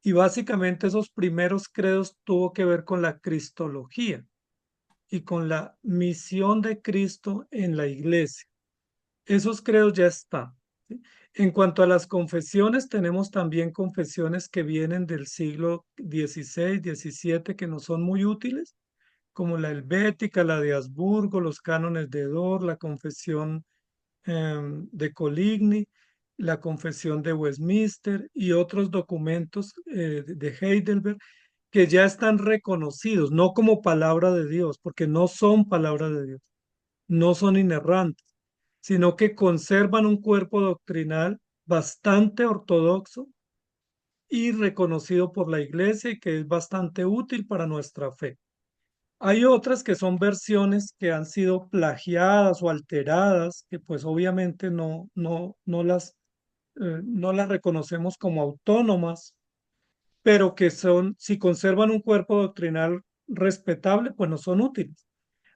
Y básicamente esos primeros credos tuvo que ver con la cristología y con la misión de Cristo en la iglesia. Esos credos ya están. ¿Sí? En cuanto a las confesiones, tenemos también confesiones que vienen del siglo XVI, XVII, que no son muy útiles, como la helvética, la de Habsburgo, los cánones de Dort, la confesión de Coligny, la confesión de Westminster y otros documentos de Heidelberg que ya están reconocidos, no como palabra de Dios, porque no son palabra de Dios, no son inerrantes, sino que conservan un cuerpo doctrinal bastante ortodoxo y reconocido por la Iglesia y que es bastante útil para nuestra fe. Hay otras que son versiones que han sido plagiadas o alteradas, que pues obviamente no las reconocemos como autónomas, pero que son, si conservan un cuerpo doctrinal respetable, pues no son útiles.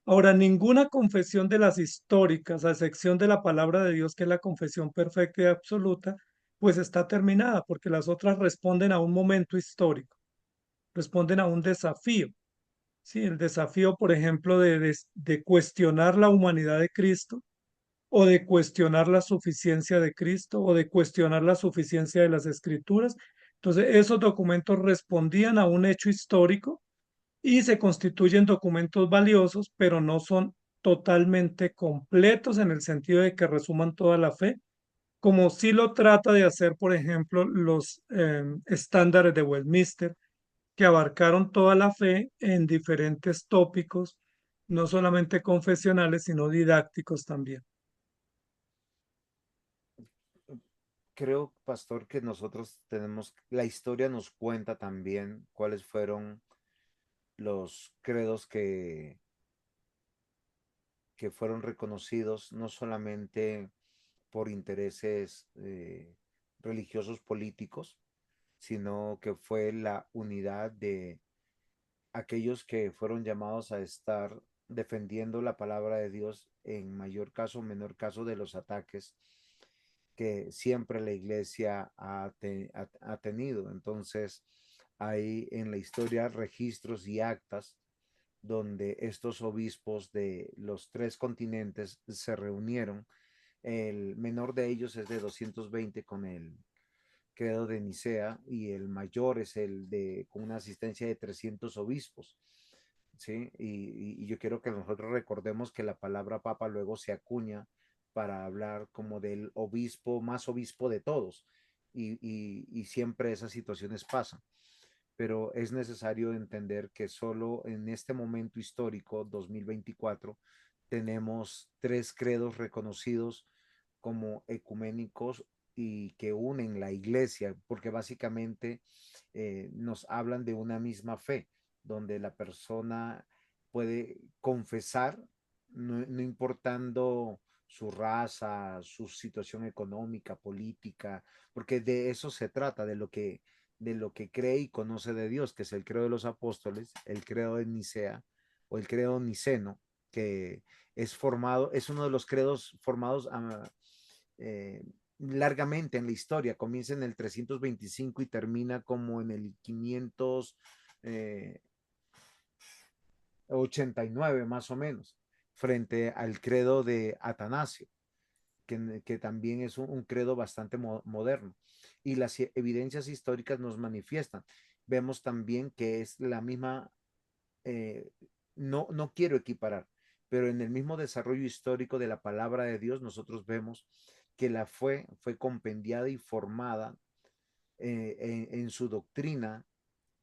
Ahora, ninguna confesión de las históricas, a excepción de la palabra de Dios, que es la confesión perfecta y absoluta, pues está terminada, porque las otras responden a un momento histórico, responden a un desafío. Sí, el desafío, por ejemplo, de cuestionar la humanidad de Cristo o de cuestionar la suficiencia de Cristo o de cuestionar la suficiencia de las Escrituras. Entonces, esos documentos respondían a un hecho histórico y se constituyen documentos valiosos, pero no son totalmente completos en el sentido de que resuman toda la fe, como sí lo trata de hacer, por ejemplo, los estándares de Westminster, que abarcaron toda la fe en diferentes tópicos, no solamente confesionales, sino didácticos también. Creo, pastor, que nosotros tenemos, la historia nos cuenta también cuáles fueron los credos que fueron reconocidos no solamente por intereses religiosos políticos, sino que fue la unidad de aquellos que fueron llamados a estar defendiendo la palabra de Dios en mayor caso o menor caso de los ataques que siempre la iglesia ha tenido. Entonces, hay en la historia registros y actas donde estos obispos de los tres continentes se reunieron. El menor de ellos es de 220 con el credo de Nicea y el mayor es el de con una asistencia de 300 obispos. ¿Sí? Y yo quiero que nosotros recordemos que la palabra papa luego se acuña para hablar como del obispo, más obispo de todos. Y siempre esas situaciones pasan. Pero es necesario entender que solo en este momento histórico, 2024, tenemos tres credos reconocidos como ecuménicos y que unen la iglesia, porque básicamente nos hablan de una misma fe, donde la persona puede confesar, no importando su raza, su situación económica, política, porque de eso se trata, de lo que cree y conoce de Dios, que es el credo de los apóstoles, el credo de Nicea o el credo niceno, que es formado, es uno de los credos formados largamente en la historia. Comienza en el 325 y termina como en el 589 más o menos, frente al credo de Atanasio, que también es un credo bastante moderno. Y las evidencias históricas nos manifiestan. Vemos también que es la misma, eh, no quiero equiparar, pero en el mismo desarrollo histórico de la palabra de Dios, nosotros vemos que la fue compendiada y formada en su doctrina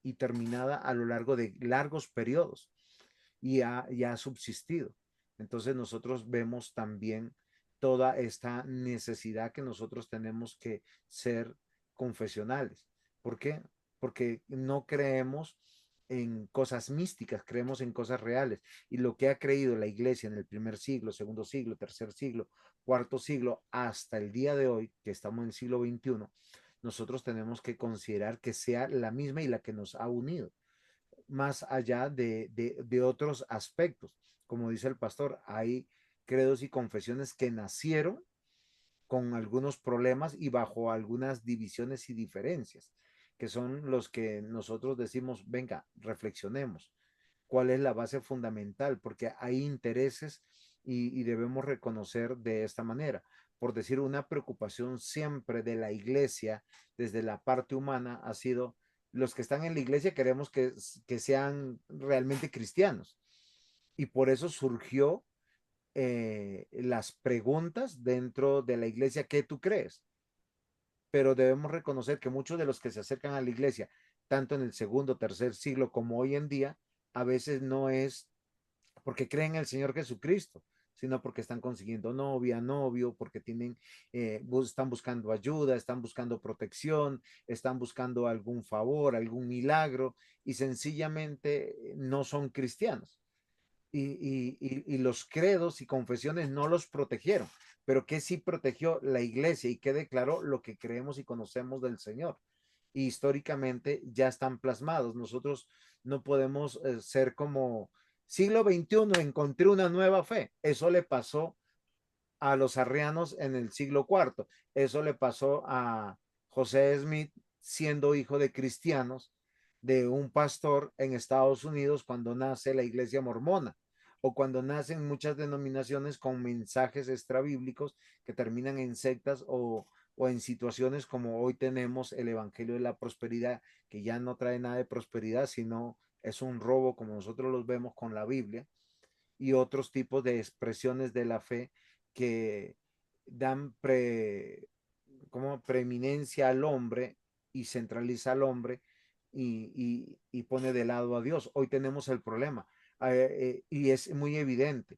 y terminada a lo largo de largos periodos y ha subsistido. Entonces nosotros vemos también toda esta necesidad que nosotros tenemos que ser confesionales. ¿Por qué? Porque no creemos en cosas místicas, creemos en cosas reales. Y lo que ha creído la iglesia en el primer siglo, segundo siglo, tercer siglo, cuarto siglo, hasta el día de hoy, que estamos en el siglo XXI, nosotros tenemos que considerar que sea la misma y la que nos ha unido, más allá de otros aspectos. Como dice el pastor, hay credos y confesiones que nacieron con algunos problemas y bajo algunas divisiones y diferencias, que son los que nosotros decimos, venga, reflexionemos, cuál es la base fundamental, porque hay intereses y debemos reconocer de esta manera. Por decir, una preocupación siempre de la iglesia desde la parte humana ha sido, los que están en la iglesia queremos que sean realmente cristianos. Y por eso surgió las preguntas dentro de la iglesia, ¿qué tú crees? Pero debemos reconocer que muchos de los que se acercan a la iglesia, tanto en el segundo, tercer siglo como hoy en día, a veces no es porque creen en el Señor Jesucristo, sino porque están consiguiendo novia, novio, porque tienen, están buscando ayuda, están buscando protección, están buscando algún favor, algún milagro, y sencillamente no son cristianos. Y los credos y confesiones no los protegieron, pero que sí protegió la iglesia y que declaró lo que creemos y conocemos del Señor. Y históricamente ya están plasmados. Nosotros no podemos ser como siglo XXI, encontré una nueva fe. Eso le pasó a los arrianos en el siglo cuarto. Eso le pasó a José Smith siendo hijo de cristianos, de un pastor en Estados Unidos cuando nace la iglesia mormona o cuando nacen muchas denominaciones con mensajes extrabíblicos que terminan en sectas o en situaciones como hoy tenemos el Evangelio de la Prosperidad, que ya no trae nada de prosperidad, sino es un robo como nosotros los vemos con la Biblia, y otros tipos de expresiones de la fe que dan como preeminencia al hombre y centraliza al hombre y pone de lado a Dios. Hoy tenemos el problema y es muy evidente.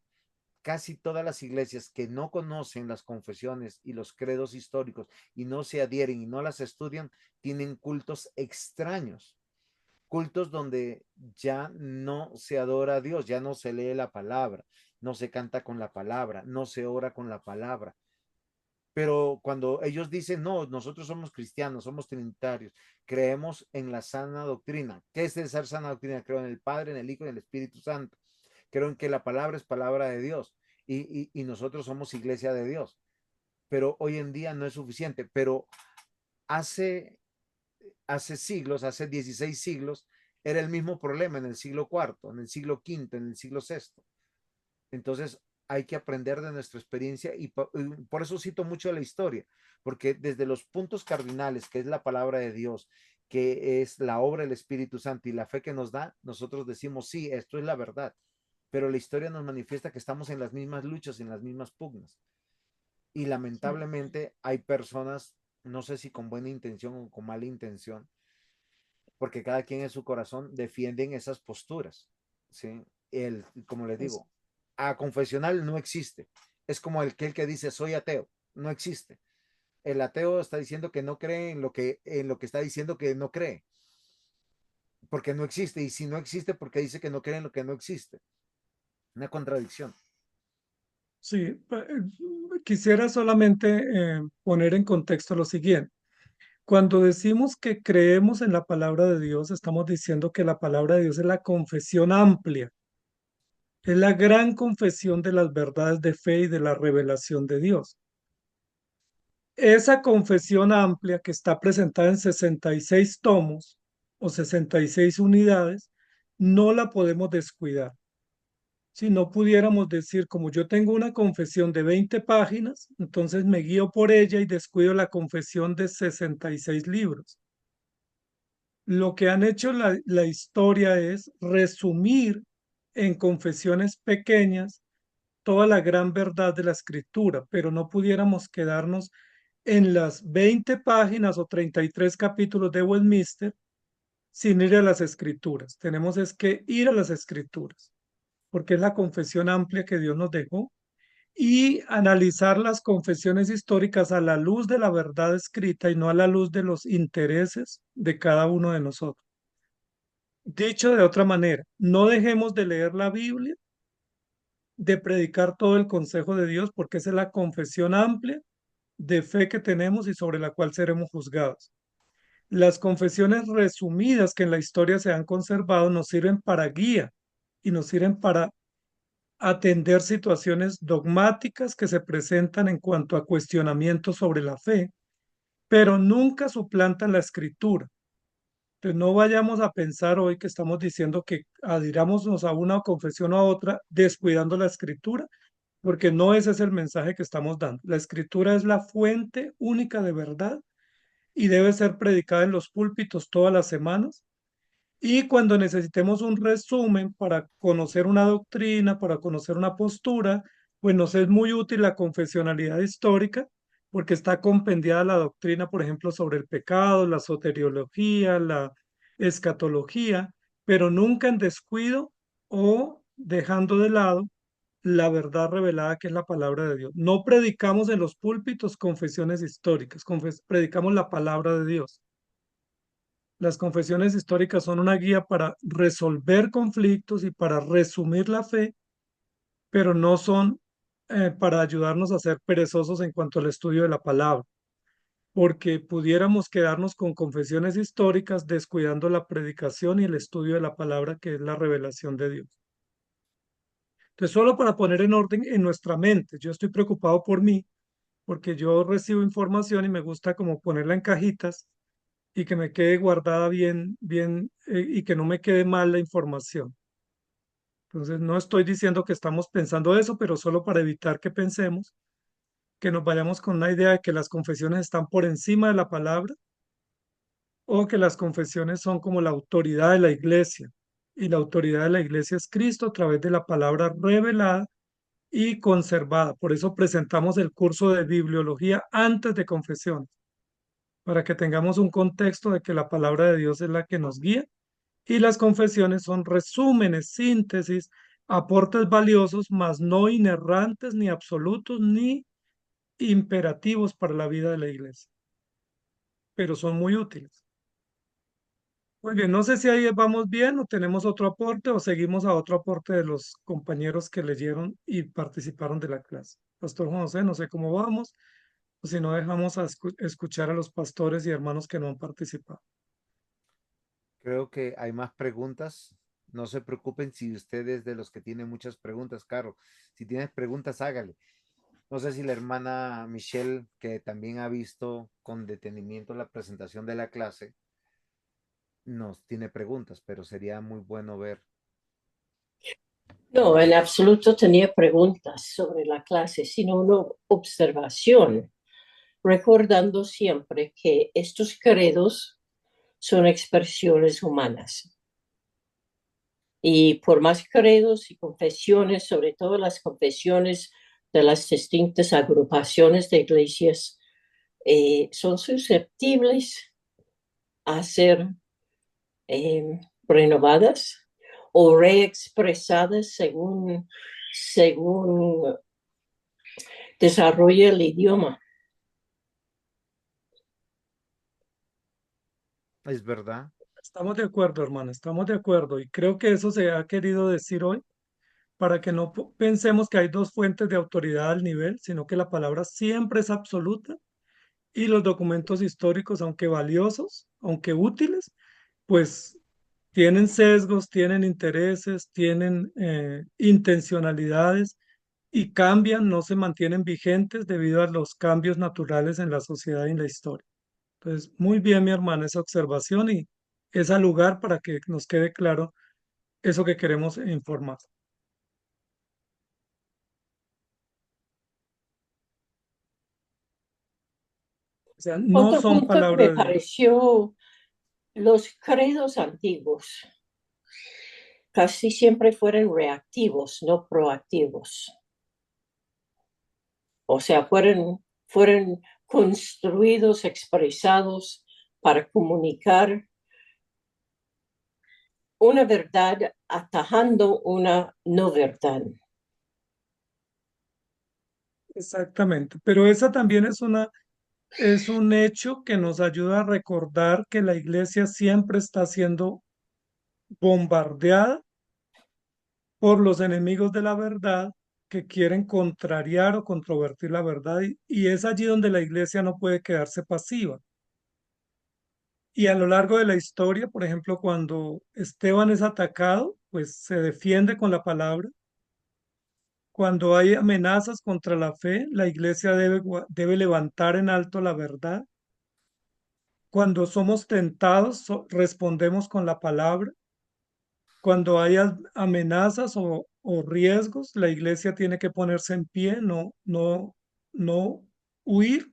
Casi todas las iglesias que no conocen las confesiones y los credos históricos y no se adhieren y no las estudian, tienen cultos extraños, cultos donde ya no se adora a Dios, ya no se lee la palabra, no se canta con la palabra, no se ora con la palabra. Pero cuando ellos dicen, no, nosotros somos cristianos, somos trinitarios, creemos en la sana doctrina. ¿Qué es esa sana doctrina? Creo en el Padre, en el Hijo y en el Espíritu Santo. Creo en que la palabra es palabra de Dios y nosotros somos iglesia de Dios. Pero hoy en día no es suficiente. Pero hace siglos, hace 16 siglos, era el mismo problema en el siglo cuarto, en el siglo quinto, en el siglo sexto. Entonces hay que aprender de nuestra experiencia y por eso cito mucho la historia, porque desde los puntos cardinales, que es la palabra de Dios, que es la obra del Espíritu Santo y la fe que nos da, nosotros decimos, sí, esto es la verdad, pero la historia nos manifiesta que estamos en las mismas luchas, en las mismas pugnas. Y lamentablemente hay personas, no sé si con buena intención o con mala intención, porque cada quien en su corazón defienden esas posturas, ¿sí? Como les Es- digo, a confesional no existe. Es como el que dice soy ateo, no existe. El ateo está diciendo que no cree en lo que está diciendo que no cree, porque no existe. Y si no existe, porque dice que no cree en lo que no existe. Una contradicción. Sí, quisiera solamente poner en contexto lo siguiente. Cuando decimos que creemos en la palabra de Dios, estamos diciendo que la palabra de Dios es la confesión amplia, es la gran confesión de las verdades de fe y de la revelación de Dios. Esa confesión amplia que está presentada en 66 tomos o 66 unidades, no la podemos descuidar. Si no pudiéramos decir, como yo tengo una confesión de 20 páginas, entonces me guío por ella y descuido la confesión de 66 libros. Lo que han hecho la historia es resumir en confesiones pequeñas toda la gran verdad de la escritura, pero no pudiéramos quedarnos en las 20 páginas o 33 capítulos de Westminster sin ir a las escrituras. Tenemos es que ir a las escrituras, porque es la confesión amplia que Dios nos dejó, y analizar las confesiones históricas a la luz de la verdad escrita y no a la luz de los intereses de cada uno de nosotros. Dicho de otra manera, no dejemos de leer la Biblia, de predicar todo el consejo de Dios, porque esa es la confesión amplia de fe que tenemos y sobre la cual seremos juzgados. Las confesiones resumidas que en la historia se han conservado nos sirven para guía y nos sirven para atender situaciones dogmáticas que se presentan en cuanto a cuestionamientos sobre la fe, pero nunca suplantan la escritura. Entonces no vayamos a pensar hoy que estamos diciendo que adhirámonos a una confesión o a otra descuidando la escritura, porque no ese es el mensaje que estamos dando. La escritura es la fuente única de verdad y debe ser predicada en los púlpitos todas las semanas. Y cuando necesitemos un resumen para conocer una doctrina, para conocer una postura, pues nos es muy útil la confesionalidad histórica, porque está compendiada la doctrina, por ejemplo, sobre el pecado, la soteriología, la escatología, pero nunca en descuido o dejando de lado la verdad revelada que es la palabra de Dios. No predicamos en los púlpitos confesiones históricas, predicamos la palabra de Dios. Las confesiones históricas son una guía para resolver conflictos y para resumir la fe, pero no son para ayudarnos a ser perezosos en cuanto al estudio de la palabra, porque pudiéramos quedarnos con confesiones históricas descuidando la predicación y el estudio de la palabra, que es la revelación de Dios. Entonces, solo para poner en orden en nuestra mente, yo estoy preocupado por mí, porque yo recibo información y me gusta como ponerla en cajitas y que me quede guardada bien, bien, y que no me quede mal la información. Entonces, no estoy diciendo que estamos pensando eso, pero solo para evitar que pensemos, que nos vayamos con una idea de que las confesiones están por encima de la palabra o que las confesiones son como la autoridad de la iglesia. Y la autoridad de la iglesia es Cristo a través de la palabra revelada y conservada. Por eso presentamos el curso de bibliología antes de confesiones, para que tengamos un contexto de que la palabra de Dios es la que nos guía y las confesiones son resúmenes, síntesis, aportes valiosos, mas no inerrantes, ni absolutos, ni imperativos para la vida de la iglesia, pero son muy útiles. Muy bien, no sé si ahí vamos bien o tenemos otro aporte o seguimos a otro aporte de los compañeros que leyeron y participaron de la clase. Pastor Juan José, no sé cómo vamos, o si no dejamos a escuchar a los pastores y hermanos que no han participado. Creo que hay más preguntas. No se preocupen si ustedes de los que tienen muchas preguntas, Caro. Si tienes preguntas, hágale. No sé si la hermana Michelle, que también ha visto con detenimiento la presentación de la clase, nos tiene preguntas, pero sería muy bueno ver. No, en absoluto tenía preguntas sobre la clase, sino una observación, recordando siempre que estos credos son expresiones humanas. Y por más credos y confesiones, sobre todo las confesiones de las distintas agrupaciones de iglesias, son susceptibles a ser renovadas o reexpresadas según desarrolla el idioma. Es verdad. Estamos de acuerdo, hermano, estamos de acuerdo. Y creo que eso se ha querido decir hoy para que no pensemos que hay dos fuentes de autoridad al nivel, sino que la palabra siempre es absoluta y los documentos históricos, aunque valiosos, aunque útiles, pues tienen sesgos, tienen intereses, tienen intencionalidades y cambian, no se mantienen vigentes debido a los cambios naturales en la sociedad y en la historia. Entonces, muy bien, mi hermana, esa observación y es al lugar para que nos quede claro eso que queremos informar. O sea, no Otro son punto que palabra me de Dios. pareció, los credos antiguos casi siempre fueron reactivos, no proactivos. O sea, fueron construidos, expresados para comunicar una verdad atajando una no verdad. Exactamente. Pero esa también es un hecho que nos ayuda a recordar que la iglesia siempre está siendo bombardeada por los enemigos de la verdad que quieren contrariar o controvertir la verdad y es allí donde la iglesia no puede quedarse pasiva. Y a lo largo de la historia, por ejemplo, cuando Esteban es atacado, pues se defiende con la palabra. Cuando hay amenazas contra la fe, la iglesia debe levantar en alto la verdad. Cuando somos tentados, respondemos con la palabra. Cuando hay amenazas o riesgos, la iglesia tiene que ponerse en pie, no huir.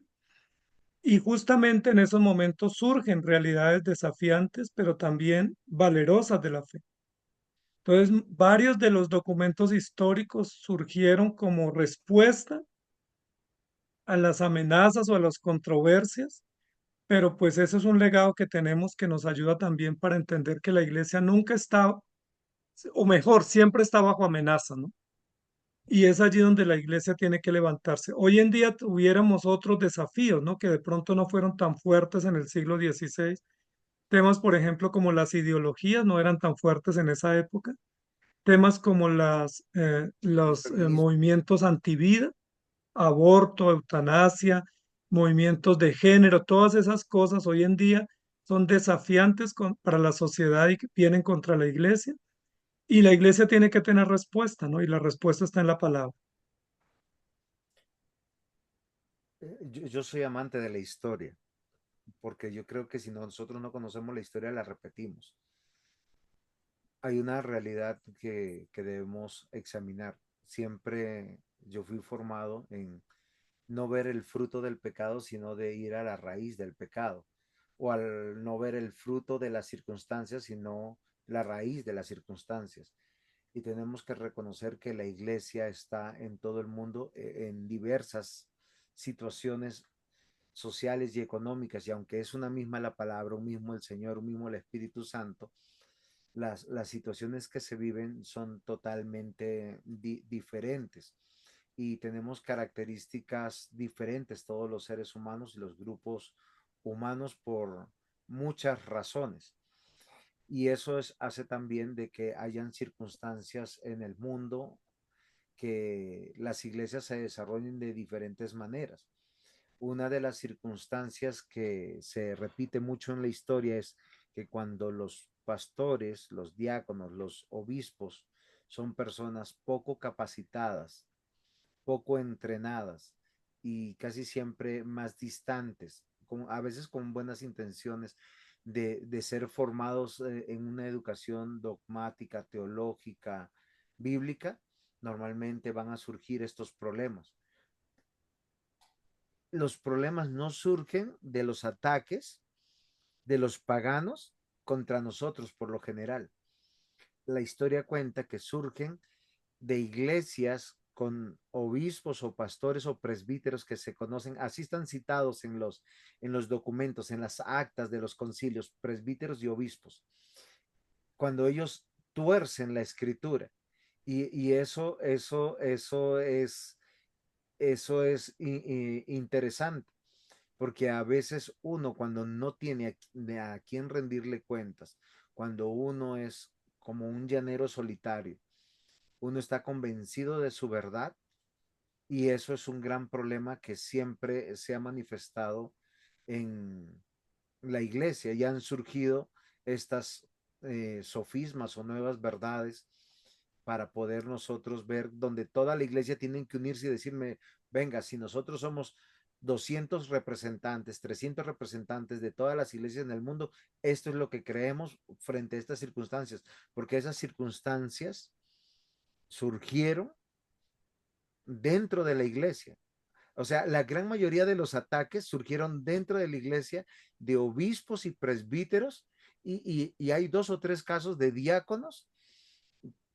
Y justamente en esos momentos surgen realidades desafiantes, pero también valerosas de la fe. Entonces, varios de los documentos históricos surgieron como respuesta a las amenazas o a las controversias, pero pues eso es un legado que tenemos que nos ayuda también para entender que la iglesia nunca está, o mejor, siempre está bajo amenaza, ¿no? Y es allí donde la iglesia tiene que levantarse. Hoy en día tuviéramos otros desafíos, ¿no? Que de pronto no fueron tan fuertes en el siglo XVI. Temas, por ejemplo, como las ideologías no eran tan fuertes en esa época. Temas como El los feminismo. movimientos antivida, aborto, eutanasia, movimientos de género, todas esas cosas hoy en día son desafiantes para la sociedad y que vienen contra la iglesia. Y la iglesia tiene que tener respuesta, ¿no? Y la respuesta está en la palabra. Yo soy amante de la historia, porque yo creo que si nosotros no conocemos la historia, la repetimos. Hay una realidad que debemos examinar. Siempre yo fui formado en no ver el fruto del pecado, sino de ir a la raíz del pecado, o al no ver el fruto de las circunstancias, sino la raíz de las circunstancias. Y tenemos que reconocer que la iglesia está en todo el mundo en diversas situaciones sociales y económicas, y aunque es una misma la palabra, un mismo el Señor, un mismo el Espíritu Santo, las situaciones que se viven son totalmente diferentes y tenemos características diferentes todos los seres humanos y los grupos humanos por muchas razones. Y eso hace también de que hayan circunstancias en el mundo que las iglesias se desarrollen de diferentes maneras. Una de las circunstancias que se repite mucho en la historia es que cuando los pastores, los diáconos, los obispos son personas poco capacitadas, poco entrenadas y casi siempre más distantes, a veces con buenas intenciones de ser formados en una educación dogmática, teológica, bíblica, normalmente van a surgir estos problemas. Los problemas no surgen de los ataques de los paganos contra nosotros por lo general. La historia cuenta que surgen de iglesias con obispos o pastores o presbíteros que se conocen, así están citados en los documentos, en las actas de los concilios, presbíteros y obispos, cuando ellos tuercen la escritura. Y eso es interesante, porque a veces uno cuando no tiene a quien rendirle cuentas, cuando uno es como un llanero solitario, uno está convencido de su verdad y eso es un gran problema que siempre se ha manifestado en la iglesia y han surgido estas sofismas o nuevas verdades para poder nosotros ver donde toda la iglesia tiene que unirse y decirme, venga, si nosotros somos 200 representantes, 300 representantes de todas las iglesias en el mundo, esto es lo que creemos frente a estas circunstancias, porque esas circunstancias surgieron dentro de la iglesia. O sea, la gran mayoría de los ataques surgieron dentro de la iglesia de obispos y presbíteros y hay 2 o 3 casos de diáconos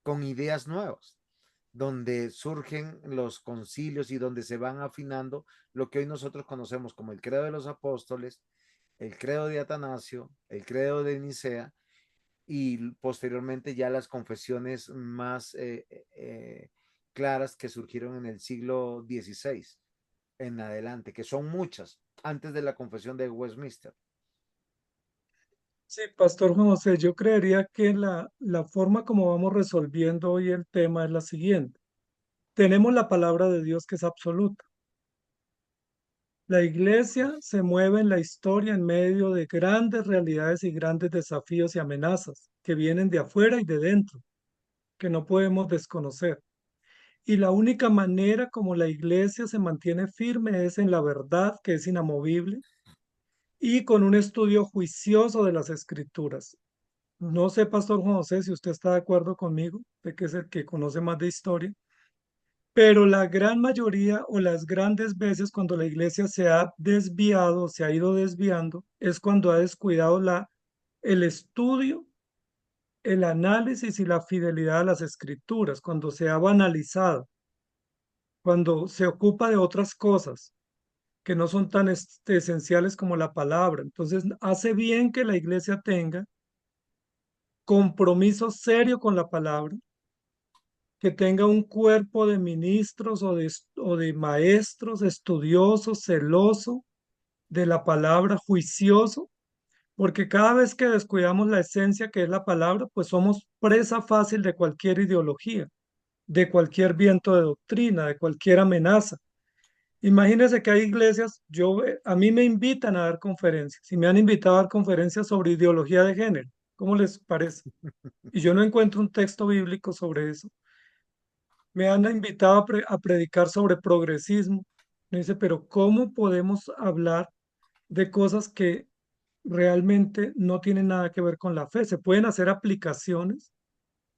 con ideas nuevas, donde surgen los concilios y donde se van afinando lo que hoy nosotros conocemos como el credo de los apóstoles, el credo de Atanasio, el credo de Nicea y posteriormente ya las confesiones más claras que surgieron en el siglo XVI en adelante, que son muchas, antes de la confesión de Westminster. Sí, Pastor Juan José, yo creería que la forma como vamos resolviendo hoy el tema es la siguiente. Tenemos la palabra de Dios que es absoluta. La iglesia se mueve en la historia en medio de grandes realidades y grandes desafíos y amenazas que vienen de afuera y de dentro, que no podemos desconocer. Y la única manera como la iglesia se mantiene firme es en la verdad que es inamovible y con un estudio juicioso de las escrituras. No sé, Pastor Juan José, si usted está de acuerdo conmigo, de que es el que conoce más de historia, pero la gran mayoría o las grandes veces cuando la iglesia se ha desviado, se ha ido desviando, es cuando ha descuidado el estudio, el análisis y la fidelidad a las escrituras, cuando se ha banalizado, cuando se ocupa de otras cosas que no son tan esenciales como la palabra. Entonces, hace bien que la iglesia tenga compromiso serio con la palabra, que tenga un cuerpo de ministros o de maestros estudiosos, celoso de la palabra, juicioso, porque cada vez que descuidamos la esencia que es la palabra, pues somos presa fácil de cualquier ideología, de cualquier viento de doctrina, de cualquier amenaza. Imagínense que hay iglesias, a mí me invitan a dar conferencias y me han invitado a dar conferencias sobre ideología de género. ¿Cómo les parece? Y yo no encuentro un texto bíblico sobre eso. Me han invitado a predicar sobre progresismo. Me dice, pero ¿cómo podemos hablar de cosas que realmente no tienen nada que ver con la fe? Se pueden hacer aplicaciones,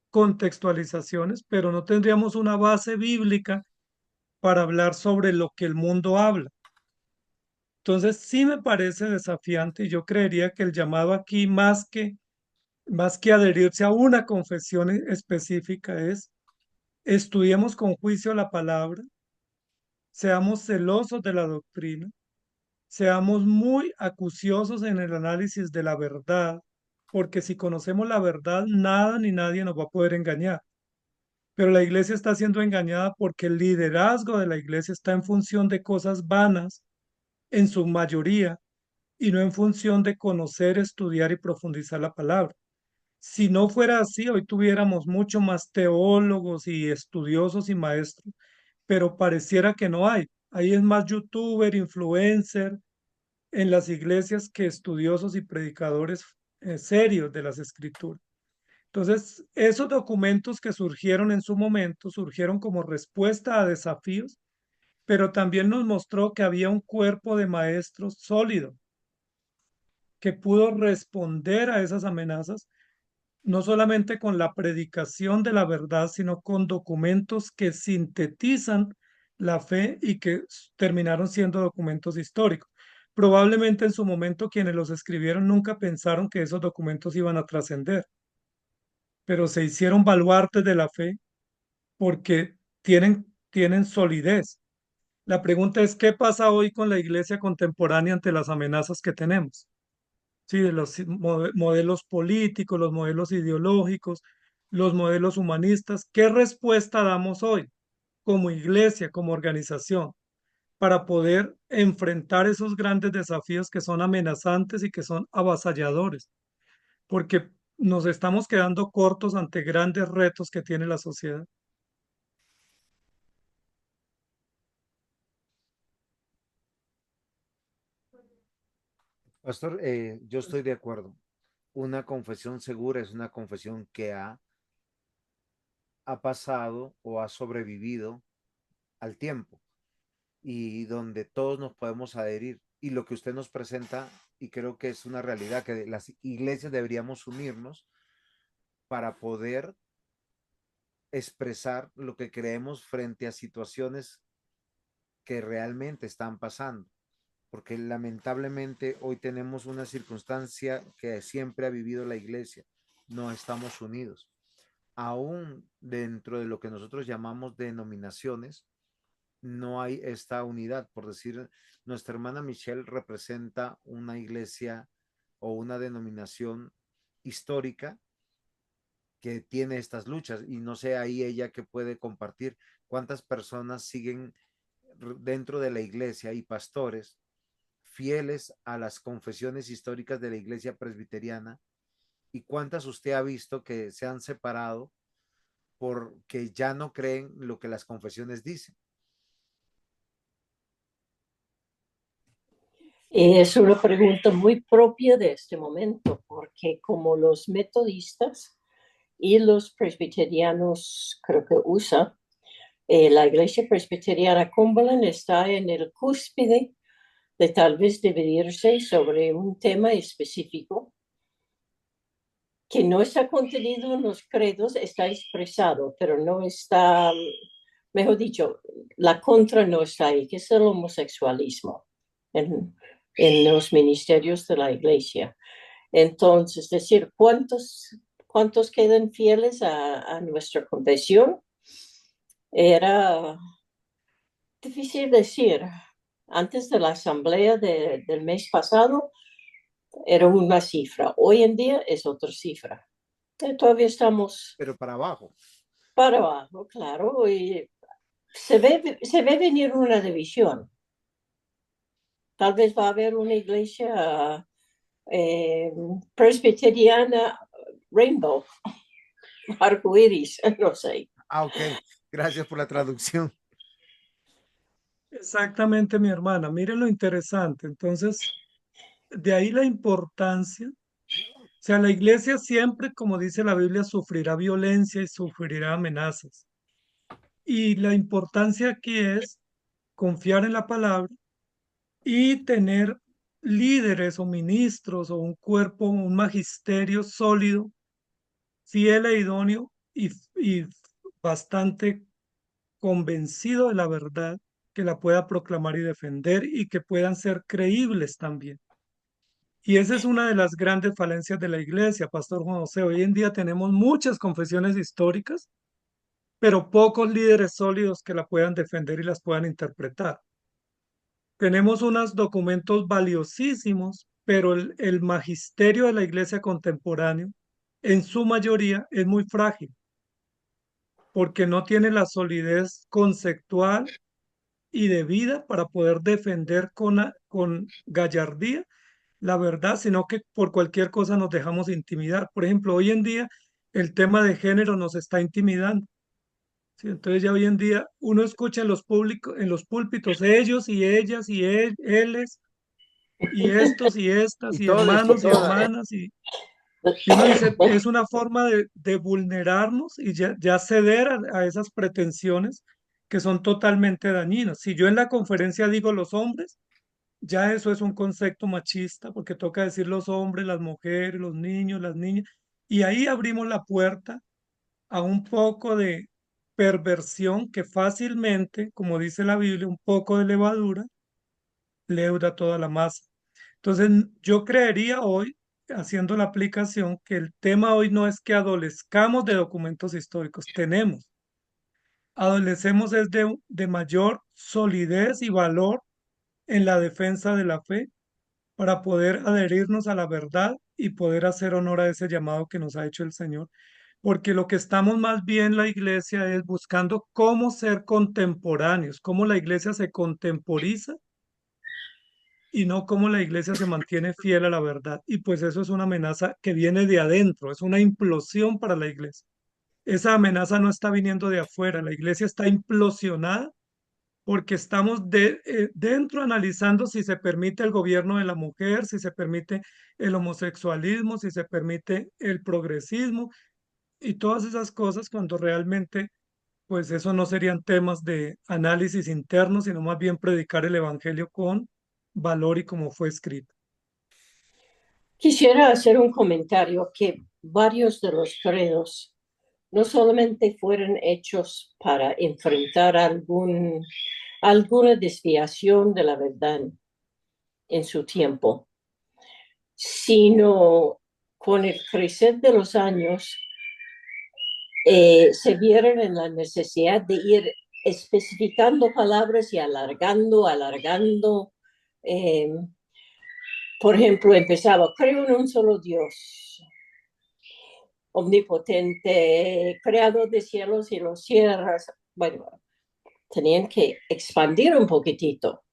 contextualizaciones, pero no tendríamos una base bíblica para hablar sobre lo que el mundo habla. Entonces, sí me parece desafiante y yo creería que el llamado aquí, más que adherirse a una confesión específica, es estudiemos con juicio la palabra, seamos celosos de la doctrina, seamos muy acuciosos en el análisis de la verdad, porque si conocemos la verdad, nada ni nadie nos va a poder engañar. Pero la iglesia está siendo engañada porque el liderazgo de la iglesia está en función de cosas vanas, en su mayoría, y no en función de conocer, estudiar y profundizar la palabra. Si no fuera así, hoy tuviéramos mucho más teólogos y estudiosos y maestros, pero pareciera que no hay. Ahí es más youtuber, influencer en las iglesias que estudiosos y predicadores serios de las escrituras. Entonces, esos documentos que surgieron en su momento surgieron como respuesta a desafíos, pero también nos mostró que había un cuerpo de maestros sólido que pudo responder a esas amenazas, no solamente con la predicación de la verdad, sino con documentos que sintetizan la fe y que terminaron siendo documentos históricos. Probablemente en su momento quienes los escribieron nunca pensaron que esos documentos iban a trascender, pero se hicieron baluartes de la fe porque tienen solidez. La pregunta es, ¿qué pasa hoy con la iglesia contemporánea ante las amenazas que tenemos? Sí, de los modelos políticos, los modelos ideológicos, los modelos humanistas. ¿Qué respuesta damos hoy como iglesia, como organización, para poder enfrentar esos grandes desafíos que son amenazantes y que son avasalladores? Porque nos estamos quedando cortos ante grandes retos que tiene la sociedad. Pastor, yo estoy de acuerdo. Una confesión segura es una confesión que ha pasado o ha sobrevivido al tiempo y donde todos nos podemos adherir. Y lo que usted nos presenta, y creo que es una realidad, que las iglesias deberíamos unirnos para poder expresar lo que creemos frente a situaciones que realmente están pasando. Porque lamentablemente hoy tenemos una circunstancia que siempre ha vivido la iglesia. No estamos unidos. Aún dentro de lo que nosotros llamamos denominaciones, no hay esta unidad. Por decir, nuestra hermana Michelle representa una iglesia o una denominación histórica que tiene estas luchas y no sé ahí ella que puede compartir cuántas personas siguen dentro de la iglesia y pastores fieles a las confesiones históricas de la Iglesia Presbiteriana y cuántas usted ha visto que se han separado porque ya no creen lo que las confesiones dicen? Es una pregunta muy propia de este momento, porque como los metodistas y los presbiterianos, creo que USA, la iglesia presbiteriana Cumberland está en el cúspide de tal vez dividirse sobre un tema específico que no está contenido en los credos, está expresado, pero no está, mejor dicho, la contra no está ahí, que es el homosexualismo en los ministerios de la iglesia. Entonces, decir, ¿cuántos quedan fieles a nuestra confesión? Era difícil decir. Antes de la asamblea del mes pasado era una cifra. Hoy en día es otra cifra. Todavía estamos Pero para abajo. para abajo, claro, y se ve venir una división. Tal vez va a haber una iglesia presbiteriana rainbow, arcoíris, no sé. Ah, ok. Gracias por la traducción. Exactamente, mi hermana. Mire lo interesante. Entonces, de ahí la importancia. O sea, la iglesia siempre, como dice la Biblia, sufrirá violencia y sufrirá amenazas. Y la importancia aquí es confiar en la palabra y tener líderes o ministros o un cuerpo, un magisterio sólido, fiel e idóneo y bastante convencido de la verdad, que la pueda proclamar y defender y que puedan ser creíbles también. Y esa es una de las grandes falencias de la iglesia, Pastor Juan José. Hoy en día tenemos muchas confesiones históricas, pero pocos líderes sólidos que la puedan defender y las puedan interpretar. Tenemos unos documentos valiosísimos, pero el magisterio de la iglesia contemporáneo, en su mayoría, es muy frágil, porque no tiene la solidez conceptual y de vida para poder defender con gallardía la verdad, sino que por cualquier cosa nos dejamos intimidar. Por ejemplo, hoy en día el tema de género nos está intimidando. ¿Sí? Entonces ya hoy en día uno escucha en los púlpitos ellos y ellas y éles y estos y estas Y y todos y hermanos y todas. hermanas y uno dice, es una forma de vulnerarnos y ya ceder a esas pretensiones que son totalmente dañinas. Si yo en la conferencia digo los hombres, ya eso es un concepto machista, porque toca decir los hombres, las mujeres, los niños, las niñas, y ahí abrimos la puerta a un poco de perversión que fácilmente, como dice la Biblia, un poco de levadura leuda toda la masa. Entonces, yo creería hoy, haciendo la aplicación, que el tema hoy no es que adolezcamos de documentos históricos, adolecemos es de mayor solidez y valor en la defensa de la fe para poder adherirnos a la verdad y poder hacer honor a ese llamado que nos ha hecho el Señor. Porque lo que estamos más bien la iglesia es buscando cómo ser contemporáneos, cómo la iglesia se contemporiza y no cómo la iglesia se mantiene fiel a la verdad. Y pues eso es una amenaza que viene de adentro, es una implosión para la iglesia. Esa amenaza no está viniendo de afuera, la iglesia está implosionada porque estamos dentro analizando si se permite el gobierno de la mujer, si se permite el homosexualismo, si se permite el progresismo y todas esas cosas cuando realmente pues eso no serían temas de análisis interno, sino más bien predicar el evangelio con valor y como fue escrito. Quisiera hacer un comentario que varios de los credos no solamente fueron hechos para enfrentar alguna desviación de la verdad en su tiempo, sino con el crecer de los años se vieron en la necesidad de ir especificando palabras y alargando. Eh, por ejemplo, empezaba, creo en un solo Dios, omnipotente, creador de cielos y los tierras. Bueno, tenían que expandir un poquitito.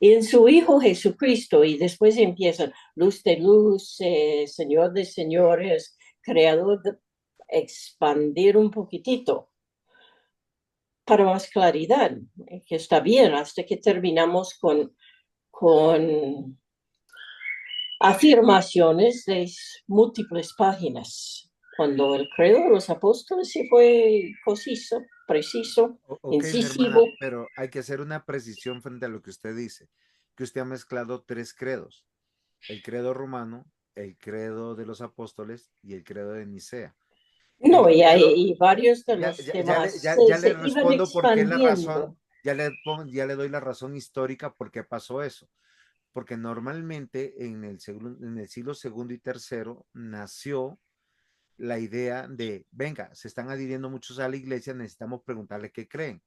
en su Hijo Jesucristo, y después empiezan luz de luz, Señor de señores, creador de expandir un poquitito para más claridad, que está bien, hasta que terminamos con afirmaciones de múltiples páginas. Cuando el credo de los apóstoles sí fue conciso, preciso, Ok, mi hermana, incisivo. pero hay que hacer una precisión frente a lo que usted dice, que usted ha mezclado tres credos, el credo romano, el credo de los apóstoles y el credo de Nicea. No, El credo, y varios de ya, los ya, demás ya le se iban respondo por qué la razón, expandiendo. ya le doy la razón histórica por qué pasó eso. Porque normalmente en el siglo segundo y tercero nació la idea de, venga, se están adhiriendo muchos a la iglesia, necesitamos preguntarle qué creen.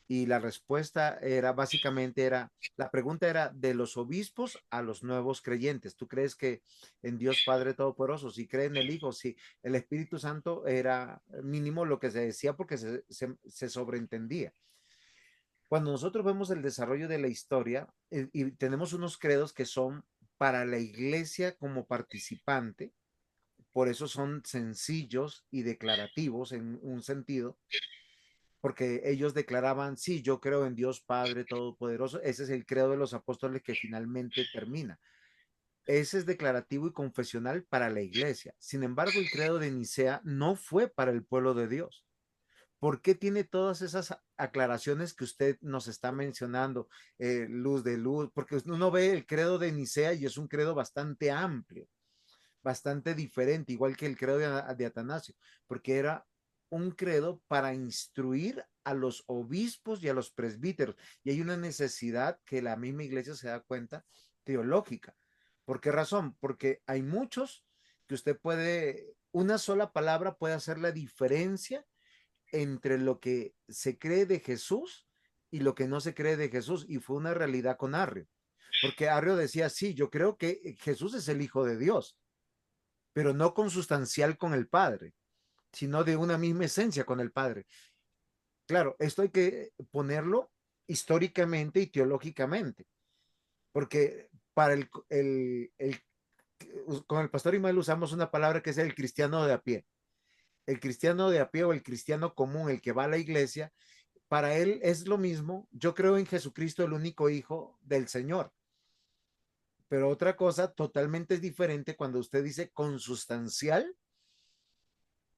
Y la respuesta era, básicamente era, la pregunta era de los obispos a los nuevos creyentes. ¿Tú crees que en Dios Padre Todopoderoso? Si creen en el Hijo, si el Espíritu Santo era mínimo lo que se decía porque se sobreentendía. Cuando nosotros vemos el desarrollo de la historia y tenemos unos credos que son para la iglesia como participante, por eso son sencillos y declarativos en un sentido, porque ellos declaraban, sí, yo creo en Dios Padre Todopoderoso, ese es el credo de los apóstoles que finalmente termina. Ese es declarativo y confesional para la iglesia. Sin embargo, el credo de Nicea no fue para el pueblo de Dios. ¿Por qué tiene todas esas aclaraciones que usted nos está mencionando? Luz de luz, porque uno ve el credo de Nicea y es un credo bastante amplio, bastante diferente, igual que el credo de Atanasio, porque era un credo para instruir a los obispos y a los presbíteros. Y hay una necesidad que la misma iglesia se da cuenta teológica. ¿Por qué razón? Porque hay muchos que usted puede, una sola palabra puede hacer la diferencia entre lo que se cree de Jesús y lo que no se cree de Jesús. Y fue una realidad con Arrio. Porque Arrio decía, sí, yo creo que Jesús es el Hijo de Dios, pero no consustancial con el Padre, sino de una misma esencia con el Padre. Claro, esto hay que ponerlo históricamente y teológicamente, porque para con el pastor Imael usamos una palabra que es el cristiano de a pie. El cristiano de a pie o el cristiano común, el que va a la iglesia, para él es lo mismo. Yo creo en Jesucristo, el único Hijo del Señor. Pero otra cosa totalmente diferente cuando usted dice consustancial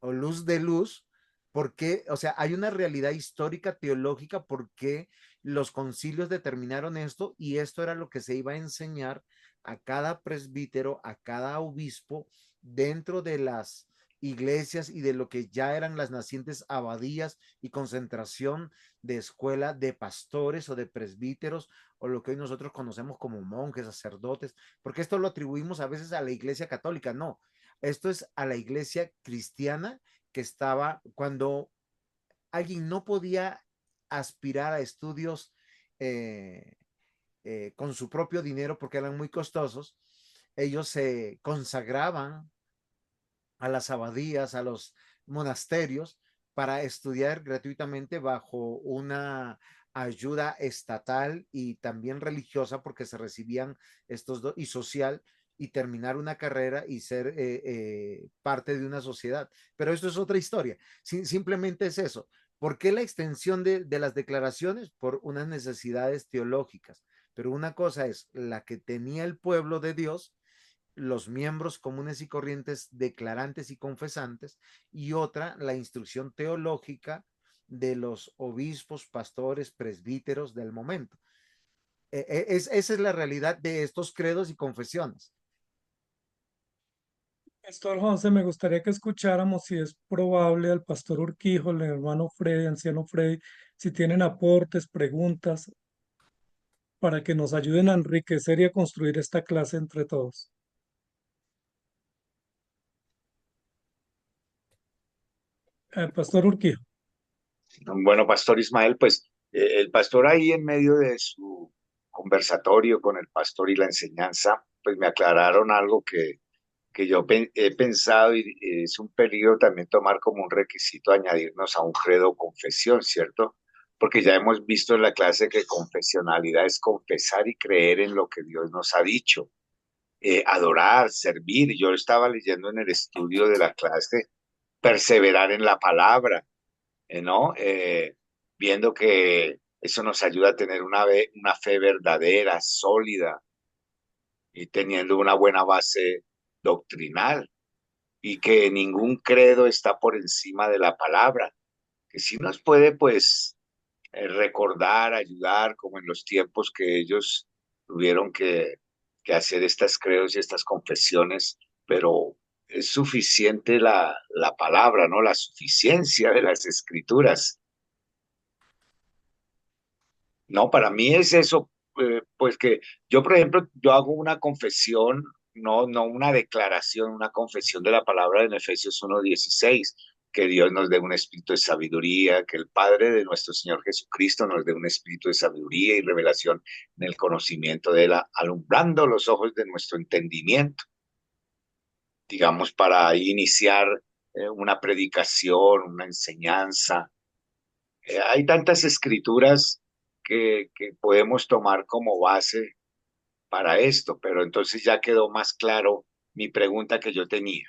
o luz de luz, porque, o sea, hay una realidad histórica, teológica, porque los concilios determinaron esto y esto era lo que se iba a enseñar a cada presbítero, a cada obispo dentro de las iglesias y de lo que ya eran las nacientes abadías y concentración de escuela de pastores o de presbíteros o lo que hoy nosotros conocemos como monjes, sacerdotes, porque esto lo atribuimos a veces a la iglesia católica, no, esto es a la iglesia cristiana que estaba cuando alguien no podía aspirar a estudios con su propio dinero porque eran muy costosos, ellos se consagraban a las abadías, a los monasterios, para estudiar gratuitamente bajo una ayuda estatal y también religiosa, porque se recibían estos dos, y social, y terminar una carrera y ser parte de una sociedad. Pero esto es otra historia. Simplemente es eso. ¿Por qué la extensión de las declaraciones? Por unas necesidades teológicas. Pero una cosa es la que tenía el pueblo de Dios, los miembros comunes y corrientes declarantes y confesantes, y otra, la instrucción teológica de los obispos, pastores, presbíteros del momento. Esa es la realidad de estos credos y confesiones. Pastor José, me gustaría que escucháramos si es probable al pastor Urquijo, el hermano Freddy, anciano Freddy, si tienen aportes, preguntas, para que nos ayuden a enriquecer y a construir esta clase entre todos. Pastor Urquijo. Bueno, Pastor Ismael, pues el pastor ahí en medio de su conversatorio con el pastor y la enseñanza, pues me aclararon algo que yo he pensado y es un peligro también tomar como un requisito añadirnos a un credo o confesión, ¿cierto? porque ya hemos visto en la clase que confesionalidad es confesar y creer en lo que Dios nos ha dicho, adorar, servir. Yo estaba leyendo en el estudio de la clase, perseverar en la palabra, ¿no? Viendo que eso nos ayuda a tener una fe verdadera, sólida y teniendo una buena base doctrinal y que ningún credo está por encima de la palabra, que sí nos puede pues recordar, ayudar, como en los tiempos que ellos tuvieron que hacer estas credos y estas confesiones, pero es suficiente la palabra, ¿no? La suficiencia de las escrituras. No, para mí es eso, pues que yo, por ejemplo, yo hago una confesión, no una declaración, una confesión de la palabra en Efesios 1:16, que Dios nos dé un espíritu de sabiduría, que el Padre de nuestro Señor Jesucristo nos dé un espíritu de sabiduría y revelación en el conocimiento de Él, alumbrando los ojos de nuestro entendimiento, digamos, para iniciar una predicación, una enseñanza. Hay tantas escrituras que podemos tomar como base para esto, pero entonces ya quedó más claro mi pregunta que yo tenía,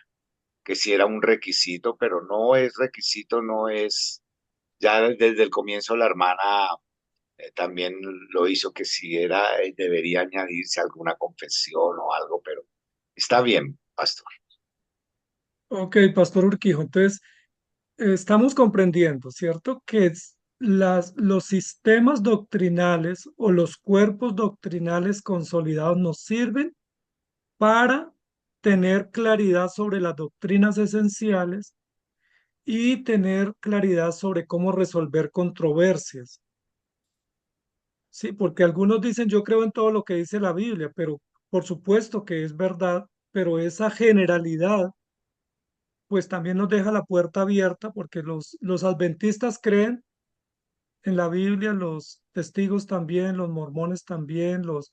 que si era un requisito, pero no es requisito, no es, ya desde el comienzo la hermana también lo hizo, que si era, debería añadirse alguna confesión o algo, pero está bien, pastor. Ok, Pastor Urquijo, entonces estamos comprendiendo, ¿cierto? Que los sistemas doctrinales o los cuerpos doctrinales consolidados nos sirven para tener claridad sobre las doctrinas esenciales y tener claridad sobre cómo resolver controversias. Sí, porque algunos dicen, yo creo en todo lo que dice la Biblia, pero por supuesto que es verdad, pero esa generalidad pues también nos deja la puerta abierta porque los adventistas creen en la Biblia, los testigos también, los mormones también, los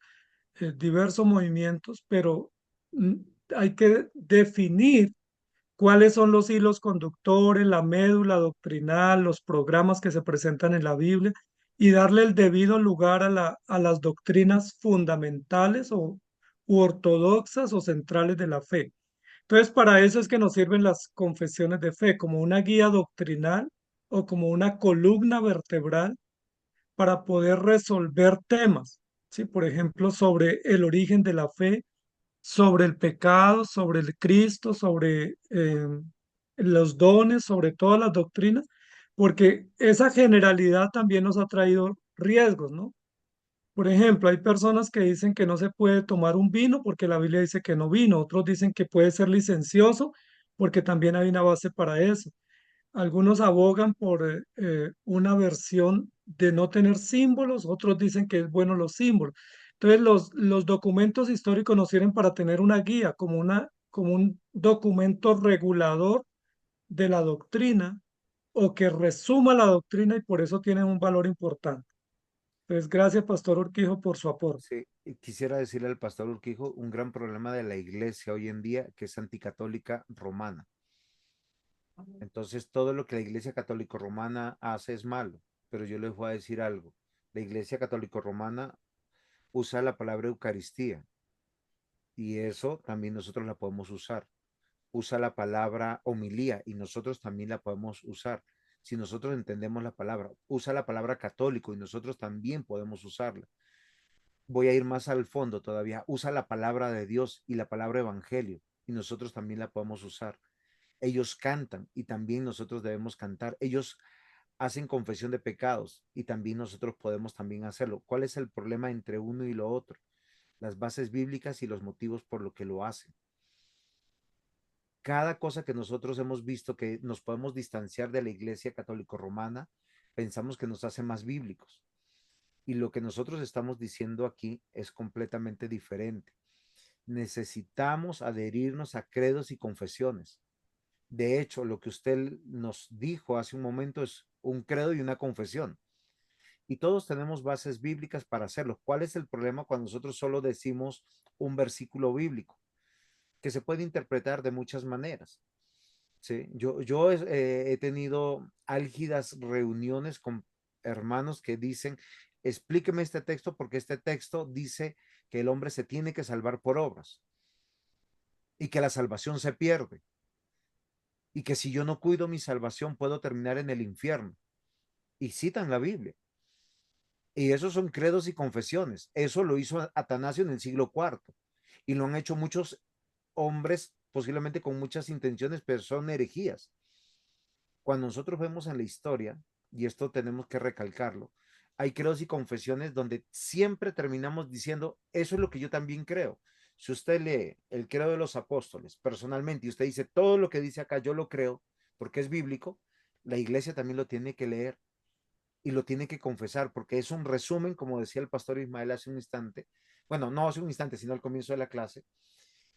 diversos movimientos, pero mm, hay que definir cuáles son los hilos conductores, la médula doctrinal, los programas que se presentan en la Biblia y darle el debido lugar a las doctrinas fundamentales u ortodoxas o centrales de la fe. Entonces, para eso es que nos sirven las confesiones de fe, como una guía doctrinal o como una columna vertebral para poder resolver temas, ¿sí? Por ejemplo, sobre el origen de la fe, sobre el pecado, sobre el Cristo, sobre los dones, sobre todas las doctrinas, porque esa generalidad también nos ha traído riesgos, ¿no? Por ejemplo, hay personas que dicen que no se puede tomar un vino porque la Biblia dice que no vino, otros dicen que puede ser licencioso porque también hay una base para eso. Algunos abogan por una versión de no tener símbolos, otros dicen que es bueno los símbolos. Entonces, los documentos históricos nos sirven para tener una guía, como un documento regulador de la doctrina o que resuma la doctrina y por eso tienen un valor importante. Entonces, gracias, Pastor Urquijo, por su aporte. Sí, y quisiera decirle al pastor Urquijo un gran problema de la iglesia hoy en día, que es anticatólica romana. Entonces, todo lo que la iglesia católico romana hace es malo, pero yo les voy a decir algo. La iglesia católico romana usa la palabra Eucaristía y eso también nosotros la podemos usar. Usa la palabra homilía y nosotros también la podemos usar. Si nosotros entendemos la palabra, usa la palabra católico y nosotros también podemos usarla. Voy a ir más al fondo todavía. Usa la palabra de Dios y la palabra evangelio y nosotros también la podemos usar. Ellos cantan y también nosotros debemos cantar. Ellos hacen confesión de pecados y también nosotros podemos también hacerlo. ¿Cuál es el problema entre uno y lo otro? Las bases bíblicas y los motivos por lo que lo hacen. Cada cosa que nosotros hemos visto que nos podemos distanciar de la iglesia católico romana, pensamos que nos hace más bíblicos. Y lo que nosotros estamos diciendo aquí es completamente diferente. Necesitamos adherirnos a credos y confesiones. De hecho, lo que usted nos dijo hace un momento es un credo y una confesión. Y todos tenemos bases bíblicas para hacerlo. ¿Cuál es el problema cuando nosotros solo decimos un versículo bíblico? Que se puede interpretar de muchas maneras. ¿Sí? Yo he tenido álgidas reuniones con hermanos que dicen, explíqueme este texto porque este texto dice que el hombre se tiene que salvar por obras y que la salvación se pierde y que si yo no cuido mi salvación puedo terminar en el infierno. Y citan la Biblia. Y esos son credos y confesiones. Eso lo hizo Atanasio en el siglo IV y lo han hecho muchos hombres, posiblemente con muchas intenciones, pero son herejías. Cuando nosotros vemos en la historia, y esto tenemos que recalcarlo, hay credos y confesiones donde siempre terminamos diciendo, eso es lo que yo también creo. Si usted lee el credo de los apóstoles personalmente y usted dice, todo lo que dice acá yo lo creo, porque es bíblico, la iglesia también lo tiene que leer y lo tiene que confesar, porque es un resumen, como decía el pastor Ismael hace un instante, bueno, no hace un instante, sino al comienzo de la clase,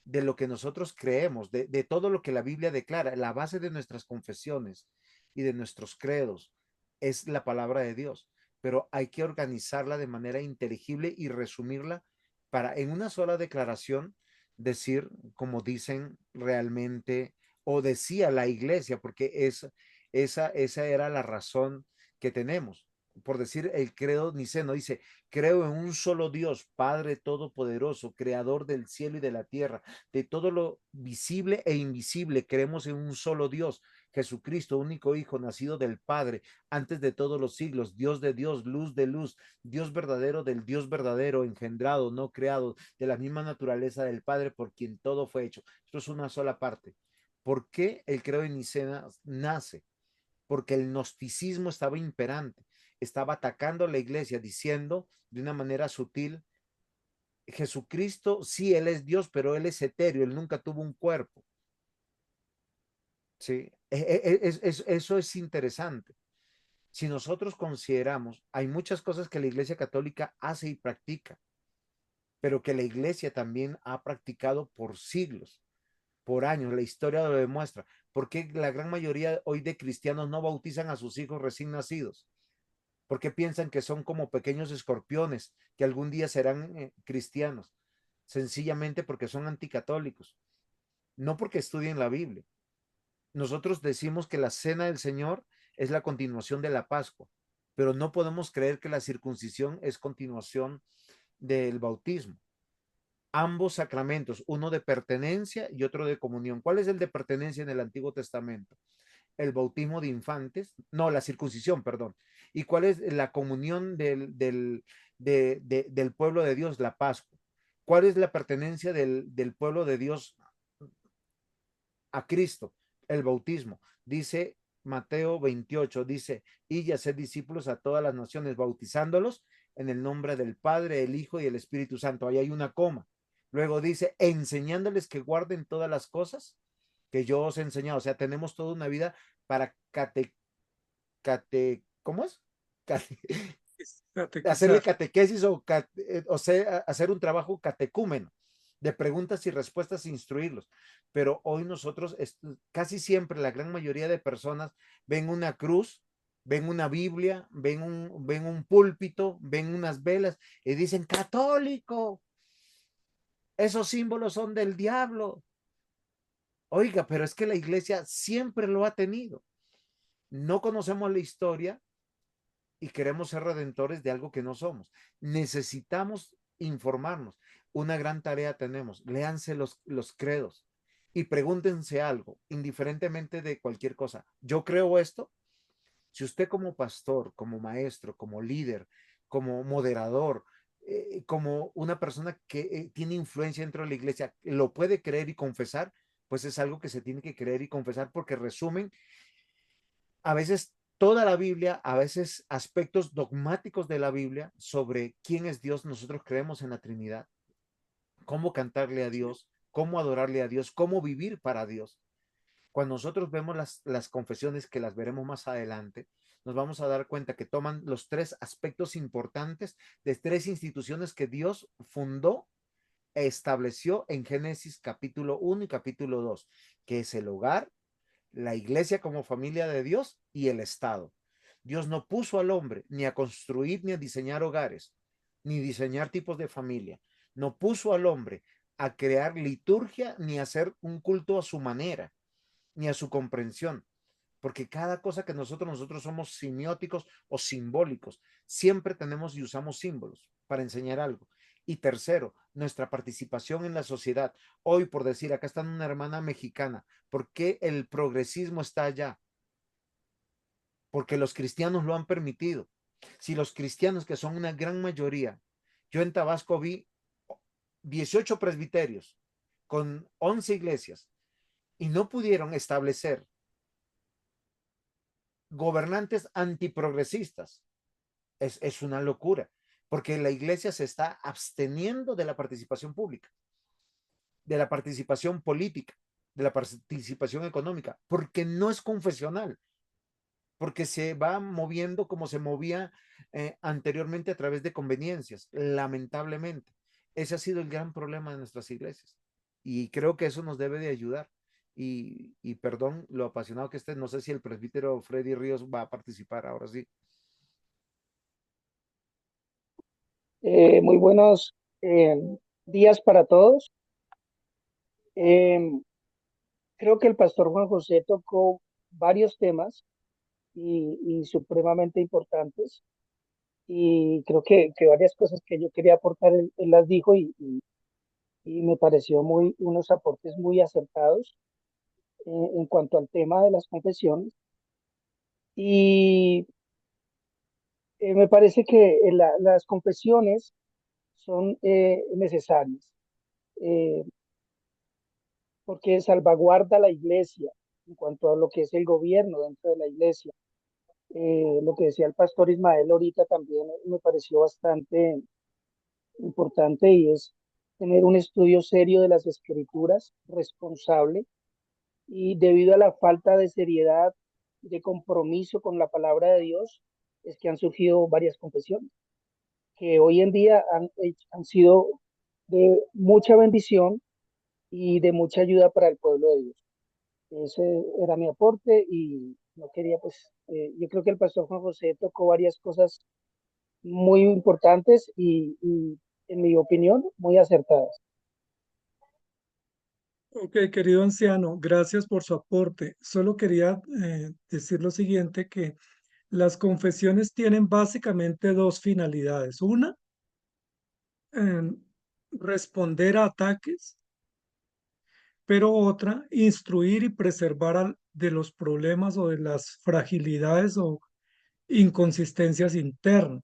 de lo que nosotros creemos, de todo lo que la Biblia declara. La base de nuestras confesiones y de nuestros credos es la palabra de Dios, pero hay que organizarla de manera inteligible y resumirla para en una sola declaración decir como dicen realmente o decía la iglesia, porque esa era la razón que tenemos. Por decir el credo niceno, dice, creo en un solo Dios, Padre Todopoderoso, Creador del cielo y de la tierra, de todo lo visible e invisible. Creemos en un solo Dios, Jesucristo, único Hijo, nacido del Padre, antes de todos los siglos, Dios de Dios, luz de luz, Dios verdadero del Dios verdadero, engendrado, no creado, de la misma naturaleza del Padre, por quien todo fue hecho. Esto es una sola parte. ¿Por qué el credo de Nicea nace? Porque el gnosticismo estaba imperante, estaba atacando a la iglesia, diciendo de una manera sutil, Jesucristo, sí, Él es Dios, pero Él es etéreo, Él nunca tuvo un cuerpo. ¿Sí? Eso es interesante. Si nosotros consideramos, hay muchas cosas que la Iglesia Católica hace y practica, pero que la Iglesia también ha practicado por siglos, por años, la historia lo demuestra. ¿Por qué la gran mayoría hoy de cristianos no bautizan a sus hijos recién nacidos? Porque piensan que son como pequeños escorpiones que algún día serán cristianos, sencillamente porque son anticatólicos, no porque estudien la Biblia. Nosotros decimos que la cena del Señor es la continuación de la Pascua, pero no podemos creer que la circuncisión es continuación del bautismo. Ambos sacramentos, uno de pertenencia y otro de comunión. ¿Cuál es el de pertenencia en el Antiguo Testamento? El bautismo de infantes, no, la circuncisión, perdón. ¿Y cuál es la comunión del pueblo de Dios? La Pascua. ¿Cuál es la pertenencia del pueblo de Dios a Cristo? El bautismo. Dice Mateo 28, dice, y haced discípulos a todas las naciones, bautizándolos en el nombre del Padre, el Hijo y el Espíritu Santo. Ahí hay una coma. Luego dice, enseñándoles que guarden todas las cosas que yo os he enseñado. O sea, tenemos toda una vida para ¿cómo es? Hacerle Catequizar. catequesis o sea, hacer un trabajo catecúmeno de preguntas y respuestas e instruirlos. Pero hoy nosotros, casi siempre, la gran mayoría de personas ven una cruz, ven una Biblia, ven un púlpito, ven unas velas y dicen, católico, esos símbolos son del diablo. Oiga, pero es que la iglesia siempre lo ha tenido. No conocemos la historia y queremos ser redentores de algo que no somos. Necesitamos informarnos. Una gran tarea tenemos. Léanse los credos y pregúntense algo, indiferentemente de cualquier cosa. Yo creo esto. Si usted como pastor, como maestro, como líder, como moderador, como una persona que tiene influencia dentro de la iglesia, lo puede creer y confesar, pues es algo que se tiene que creer y confesar porque resumen a veces toda la Biblia, a veces aspectos dogmáticos de la Biblia sobre quién es Dios. Nosotros creemos en la Trinidad, cómo cantarle a Dios, cómo adorarle a Dios, cómo vivir para Dios. Cuando nosotros vemos las confesiones, que las veremos más adelante, nos vamos a dar cuenta que toman los tres aspectos importantes de tres instituciones que Dios fundó e estableció en Génesis capítulo 1 y capítulo 2, que es el hogar, la iglesia como familia de Dios y el Estado. Dios no puso al hombre ni a construir ni a diseñar hogares, ni diseñar tipos de familia. No puso al hombre a crear liturgia ni a hacer un culto a su manera, ni a su comprensión. porque cada cosa que nosotros somos semióticos o simbólicos, siempre tenemos y usamos símbolos para enseñar algo. Y tercero, nuestra participación en la sociedad. Hoy, por decir, acá está una hermana mexicana, ¿por qué el progresismo está allá? Porque los cristianos lo han permitido. Si los cristianos, que son una gran mayoría, yo en Tabasco vi 18 presbiterios con 11 iglesias y no pudieron establecer gobernantes antiprogresistas. Es una locura, porque la iglesia se está absteniendo de la participación pública, de la participación política, de la participación económica, porque no es confesional, porque se va moviendo como se movía anteriormente a través de conveniencias, lamentablemente. Ese ha sido el gran problema de nuestras iglesias y creo que eso nos debe de ayudar. Y perdón lo apasionado que esté, no sé si el presbítero Freddy Ríos va a participar ahora sí. Muy buenos días para todos. Creo que el pastor Juan José tocó varios temas y supremamente importantes. Y creo que varias cosas que yo quería aportar, él las dijo y me pareció unos aportes muy acertados en cuanto al tema de las confesiones. Y me parece que las confesiones son necesarias. Eh, Porque salvaguarda la iglesia en cuanto a lo que es el gobierno dentro de la iglesia. Lo que decía el pastor Ismael ahorita también me pareció bastante importante y es tener un estudio serio de las escrituras, responsable, y debido a la falta de seriedad, de compromiso con la palabra de Dios, es que han surgido varias confesiones, que hoy en día han sido de mucha bendición y de mucha ayuda para el pueblo de Dios. Ese era mi aporte y no quería, pues, yo creo que el pastor Juan José tocó varias cosas muy importantes y, en mi opinión, muy acertadas. Ok, querido anciano, gracias por su aporte. Solo quería decir lo siguiente, que las confesiones tienen básicamente dos finalidades. Una, eh, responder a ataques, pero otra, instruir y preservar de los problemas o de las fragilidades o inconsistencias internas.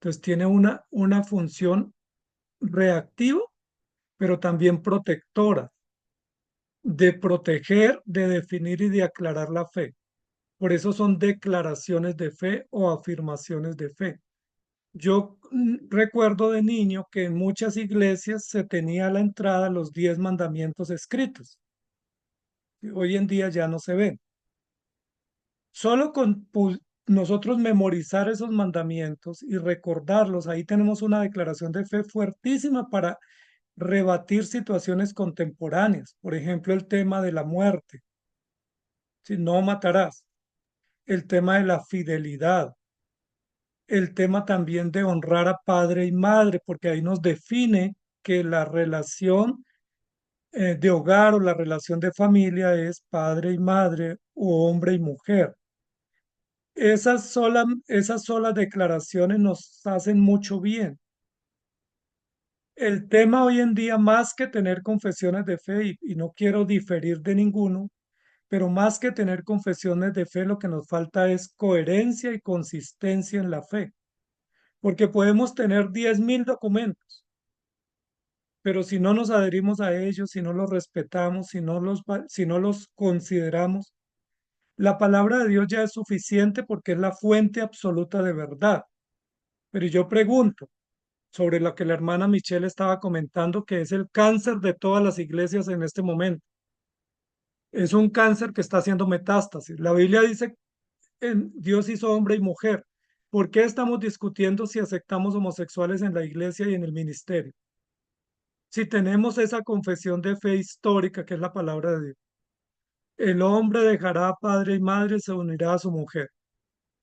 Entonces tiene una función reactiva, pero también protectora, de proteger, de definir y de aclarar la fe. Por eso son declaraciones de fe o afirmaciones de fe. Yo recuerdo de niño que en muchas iglesias se tenía a la entrada los 10 mandamientos escritos. Hoy en día ya no se ven. Solo con nosotros memorizar esos mandamientos y recordarlos, ahí tenemos una declaración de fe fuertísima para rebatir situaciones contemporáneas. Por ejemplo, el tema de la muerte, si no matarás, el tema de la fidelidad, el tema también de honrar a padre y madre, porque ahí nos define que la relación de hogar o la relación de familia es padre y madre o hombre y mujer. Esas solas declaraciones nos hacen mucho bien. El tema hoy en día, más que tener confesiones de fe, y no quiero diferir de ninguno, pero más que tener confesiones de fe, lo que nos falta es coherencia y consistencia en la fe, porque podemos tener 10.000 documentos, pero si no nos adherimos a ellos, si no los respetamos, si no los consideramos, la palabra de Dios ya es suficiente porque es la fuente absoluta de verdad. Pero yo pregunto sobre lo que la hermana Michelle estaba comentando, que es el cáncer de todas las iglesias en este momento. Es un cáncer que está haciendo metástasis. La Biblia dice en Dios hizo hombre y mujer. ¿Por qué estamos discutiendo si aceptamos homosexuales en la iglesia y en el ministerio? Si tenemos esa confesión de fe histórica que es la palabra de Dios. El hombre dejará a padre y madre y se unirá a su mujer.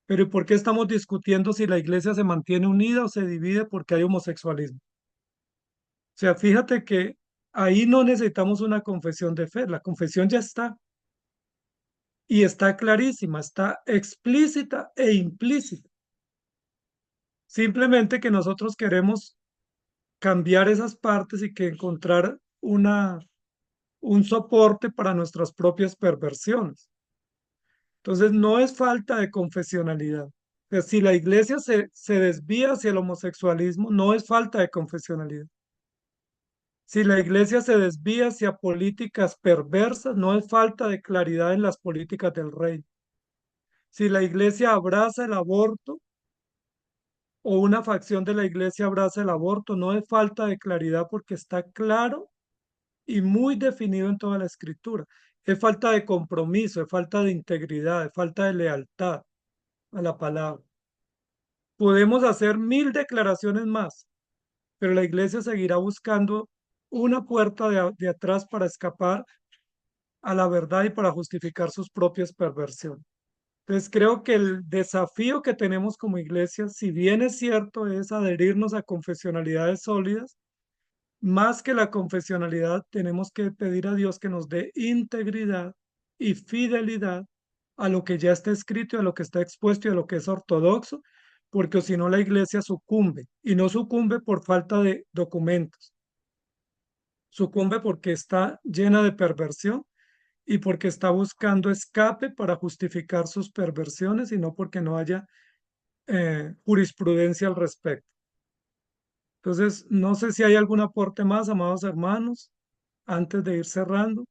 Pero ¿y por qué estamos discutiendo si la iglesia se mantiene unida o se divide porque hay homosexualismo? O sea, fíjate que ahí no necesitamos una confesión de fe, la confesión ya está. y está clarísima, está explícita e implícita. Simplemente que nosotros queremos cambiar esas partes y que encontrar un soporte para nuestras propias perversiones. Entonces, no es falta de confesionalidad. O sea, si la iglesia se desvía hacia el homosexualismo, no es falta de confesionalidad. Si la iglesia se desvía hacia políticas perversas, no es falta de claridad en las políticas del rey. Si la iglesia abraza el aborto o una facción de la iglesia abraza el aborto, no es falta de claridad porque está claro y muy definido en toda la escritura. Es falta de compromiso, es falta de integridad, es falta de lealtad a la palabra. Podemos hacer 1000 declaraciones más, pero la iglesia seguirá buscando una puerta de atrás para escapar a la verdad y para justificar sus propias perversiones. Entonces creo que el desafío que tenemos como iglesia, si bien es cierto, es adherirnos a confesionalidades sólidas, más que la confesionalidad, tenemos que pedir a Dios que nos dé integridad y fidelidad a lo que ya está escrito, y a lo que está expuesto y a lo que es ortodoxo, porque si no la iglesia sucumbe, y no sucumbe por falta de documentos, sucumbe porque está llena de perversión y porque está buscando escape para justificar sus perversiones y no porque no haya jurisprudencia al respecto. Entonces, no sé si hay algún aporte más, amados hermanos, antes de ir cerrando.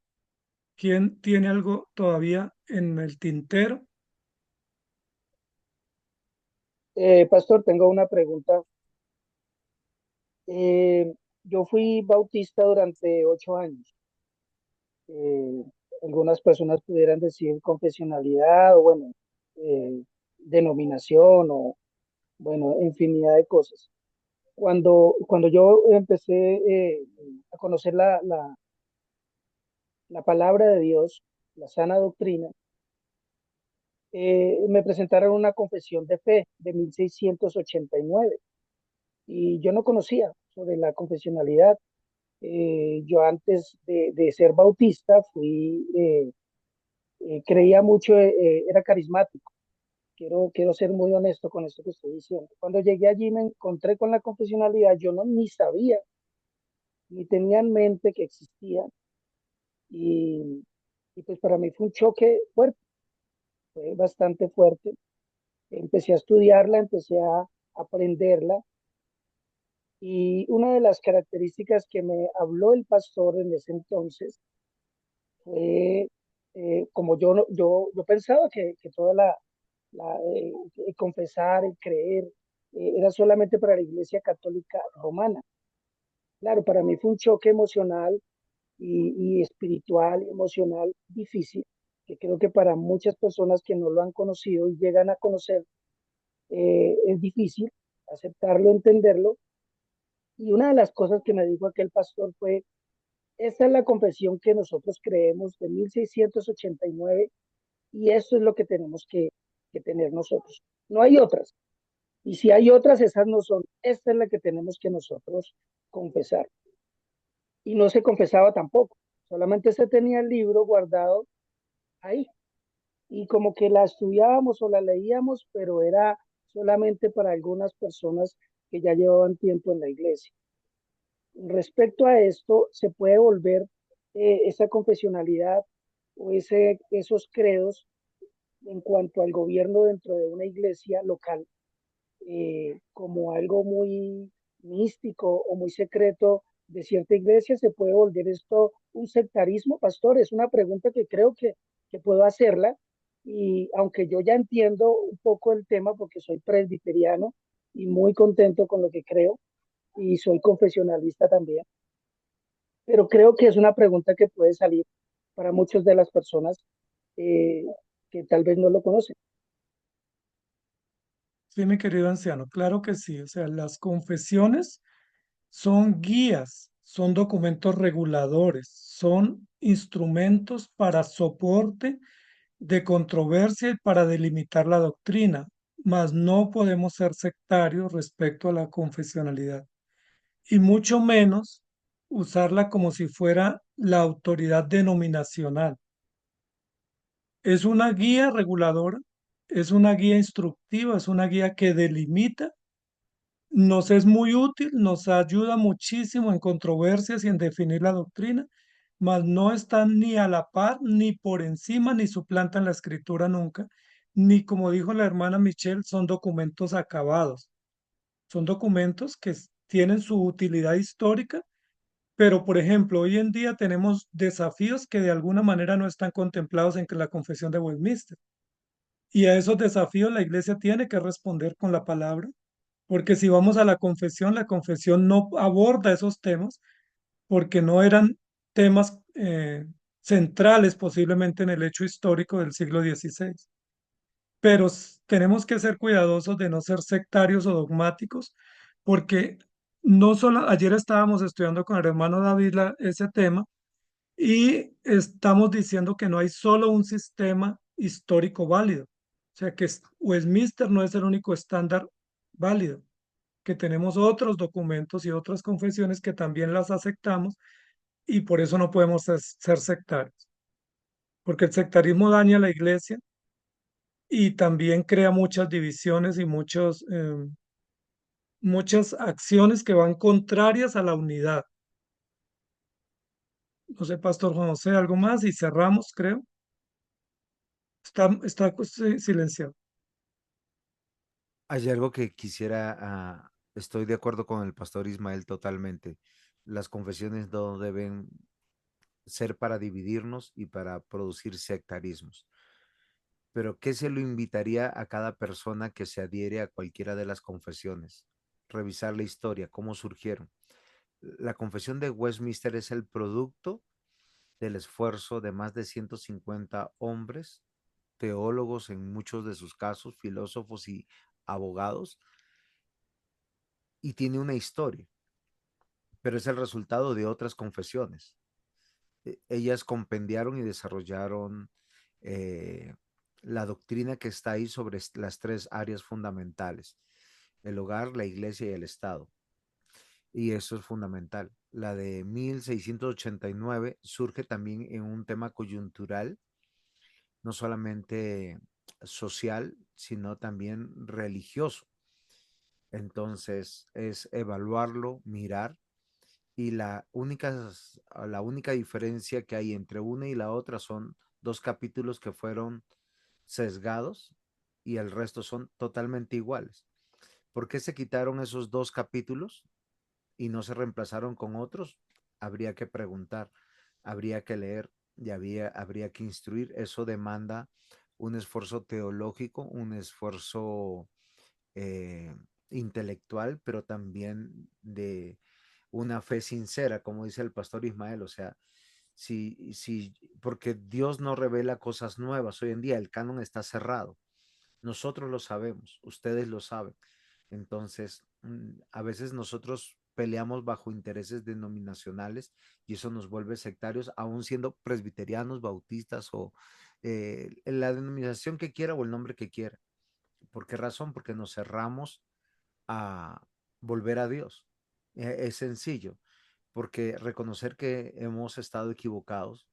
¿Quién tiene algo todavía en el tintero? Pastor, tengo una pregunta. Eh, yo fui bautista durante 8 años. Eh, Algunas personas pudieran decir confesionalidad o bueno, eh, denominación o bueno, infinidad de cosas. Cuando yo empecé a conocer la palabra de Dios, la sana doctrina, me presentaron una confesión de fe de 1689 y yo no conocía sobre la confesionalidad. Yo antes de ser bautista creía mucho, era carismático. Quiero ser muy honesto con esto que estoy diciendo. Cuando llegué allí me encontré con la confesionalidad, yo no ni sabía, ni tenía en mente que existía y, y pues para mí fue un choque fuerte, fue bastante fuerte. Empecé a estudiarla, empecé a aprenderla y una de las características que me habló el pastor en ese entonces fue, como yo, yo pensaba que toda confesar, el creer, era solamente para la Iglesia Católica Romana. Claro, para mí fue un choque emocional y espiritual, emocional difícil, que creo que para muchas personas que no lo han conocido y llegan a conocer, es difícil aceptarlo, entenderlo. Y una de las cosas que me dijo aquel pastor fue, esta es la confesión que nosotros creemos de 1689 y eso es lo que tenemos que tener nosotros. No hay otras. Y si hay otras, esas no son. Esta es la que tenemos que nosotros confesar. Y no se confesaba tampoco. Solamente se tenía el libro guardado ahí. Y como que la estudiábamos o la leíamos, pero era solamente para algunas personas que ya llevaban tiempo en la iglesia. Respecto a esto, se puede volver esa confesionalidad o esos credos en cuanto al gobierno dentro de una iglesia local como algo muy místico o muy secreto de cierta iglesia. ¿Se puede volver esto un sectarismo, pastor? Es una pregunta que creo que puedo hacerla y aunque yo ya entiendo un poco el tema porque soy presbiteriano y muy contento con lo que creo y soy confesionalista también, pero creo que es una pregunta que puede salir para muchas de las personas eh, que tal vez no lo conocen. Sí, mi querido anciano, claro que sí. O sea, las confesiones son guías, son documentos reguladores, son instrumentos para soporte de controversia y para delimitar la doctrina, mas no podemos ser sectarios respecto a la confesionalidad y mucho menos usarla como si fuera la autoridad denominacional. Es una guía reguladora, es una guía instructiva, es una guía que delimita, nos es muy útil, nos ayuda muchísimo en controversias y en definir la doctrina, mas no están ni a la par, ni por encima, ni suplantan la escritura nunca, ni como dijo la hermana Michelle, son documentos acabados, son documentos que tienen su utilidad histórica, pero por ejemplo, hoy en día tenemos desafíos que de alguna manera no están contemplados en la Confesión de Westminster. Y a esos desafíos la iglesia tiene que responder con la palabra, porque si vamos a la confesión no aborda esos temas porque no eran temas centrales posiblemente en el hecho histórico del siglo XVI. Pero tenemos que ser cuidadosos de no ser sectarios o dogmáticos, porque no solo, ayer estábamos estudiando con el hermano David ese tema y estamos diciendo que no hay solo un sistema histórico válido. O sea que Westminster no es el único estándar válido, que tenemos otros documentos y otras confesiones que también las aceptamos y por eso no podemos ser sectarios, porque el sectarismo daña a la iglesia y también crea muchas divisiones y muchas acciones que van contrarias a la unidad. No sé, Pastor Juan José, algo más y cerramos, creo. Está silenciado. Hay algo que quisiera, estoy de acuerdo con el pastor Ismael totalmente. Las confesiones no deben ser para dividirnos y para producir sectarismos. Pero ¿qué se lo invitaría a cada persona que se adhiere a cualquiera de las confesiones? Revisar la historia, cómo surgieron. La confesión de Westminster es el producto del esfuerzo de más de 150 hombres, teólogos en muchos de sus casos, filósofos y abogados, y tiene una historia, pero es el resultado de otras confesiones. Ellas compendiaron y desarrollaron eh, la doctrina que está ahí sobre las tres áreas fundamentales, el hogar, la iglesia y el Estado. Y eso es fundamental. La de 1689 surge también en un tema coyuntural, no solamente social, sino también religioso. Entonces es evaluarlo, mirar, y la única diferencia que hay entre una y la otra son dos capítulos que fueron sesgados y el resto son totalmente iguales. ¿Por qué se quitaron esos dos capítulos y no se reemplazaron con otros? Habría que preguntar, habría que leer y habría que instruir. Eso demanda un esfuerzo teológico, un esfuerzo eh, intelectual, pero también de una fe sincera, como dice el pastor Ismael. O sea, porque Dios no revela cosas nuevas hoy en día, el canon está cerrado. Nosotros lo sabemos, ustedes lo saben. Entonces, a veces nosotros peleamos bajo intereses denominacionales y eso nos vuelve sectarios, aún siendo presbiterianos, bautistas o la denominación que quiera o el nombre que quiera. ¿Por qué razón? Porque nos cerramos a volver a Dios. Es sencillo, porque reconocer que hemos estado equivocados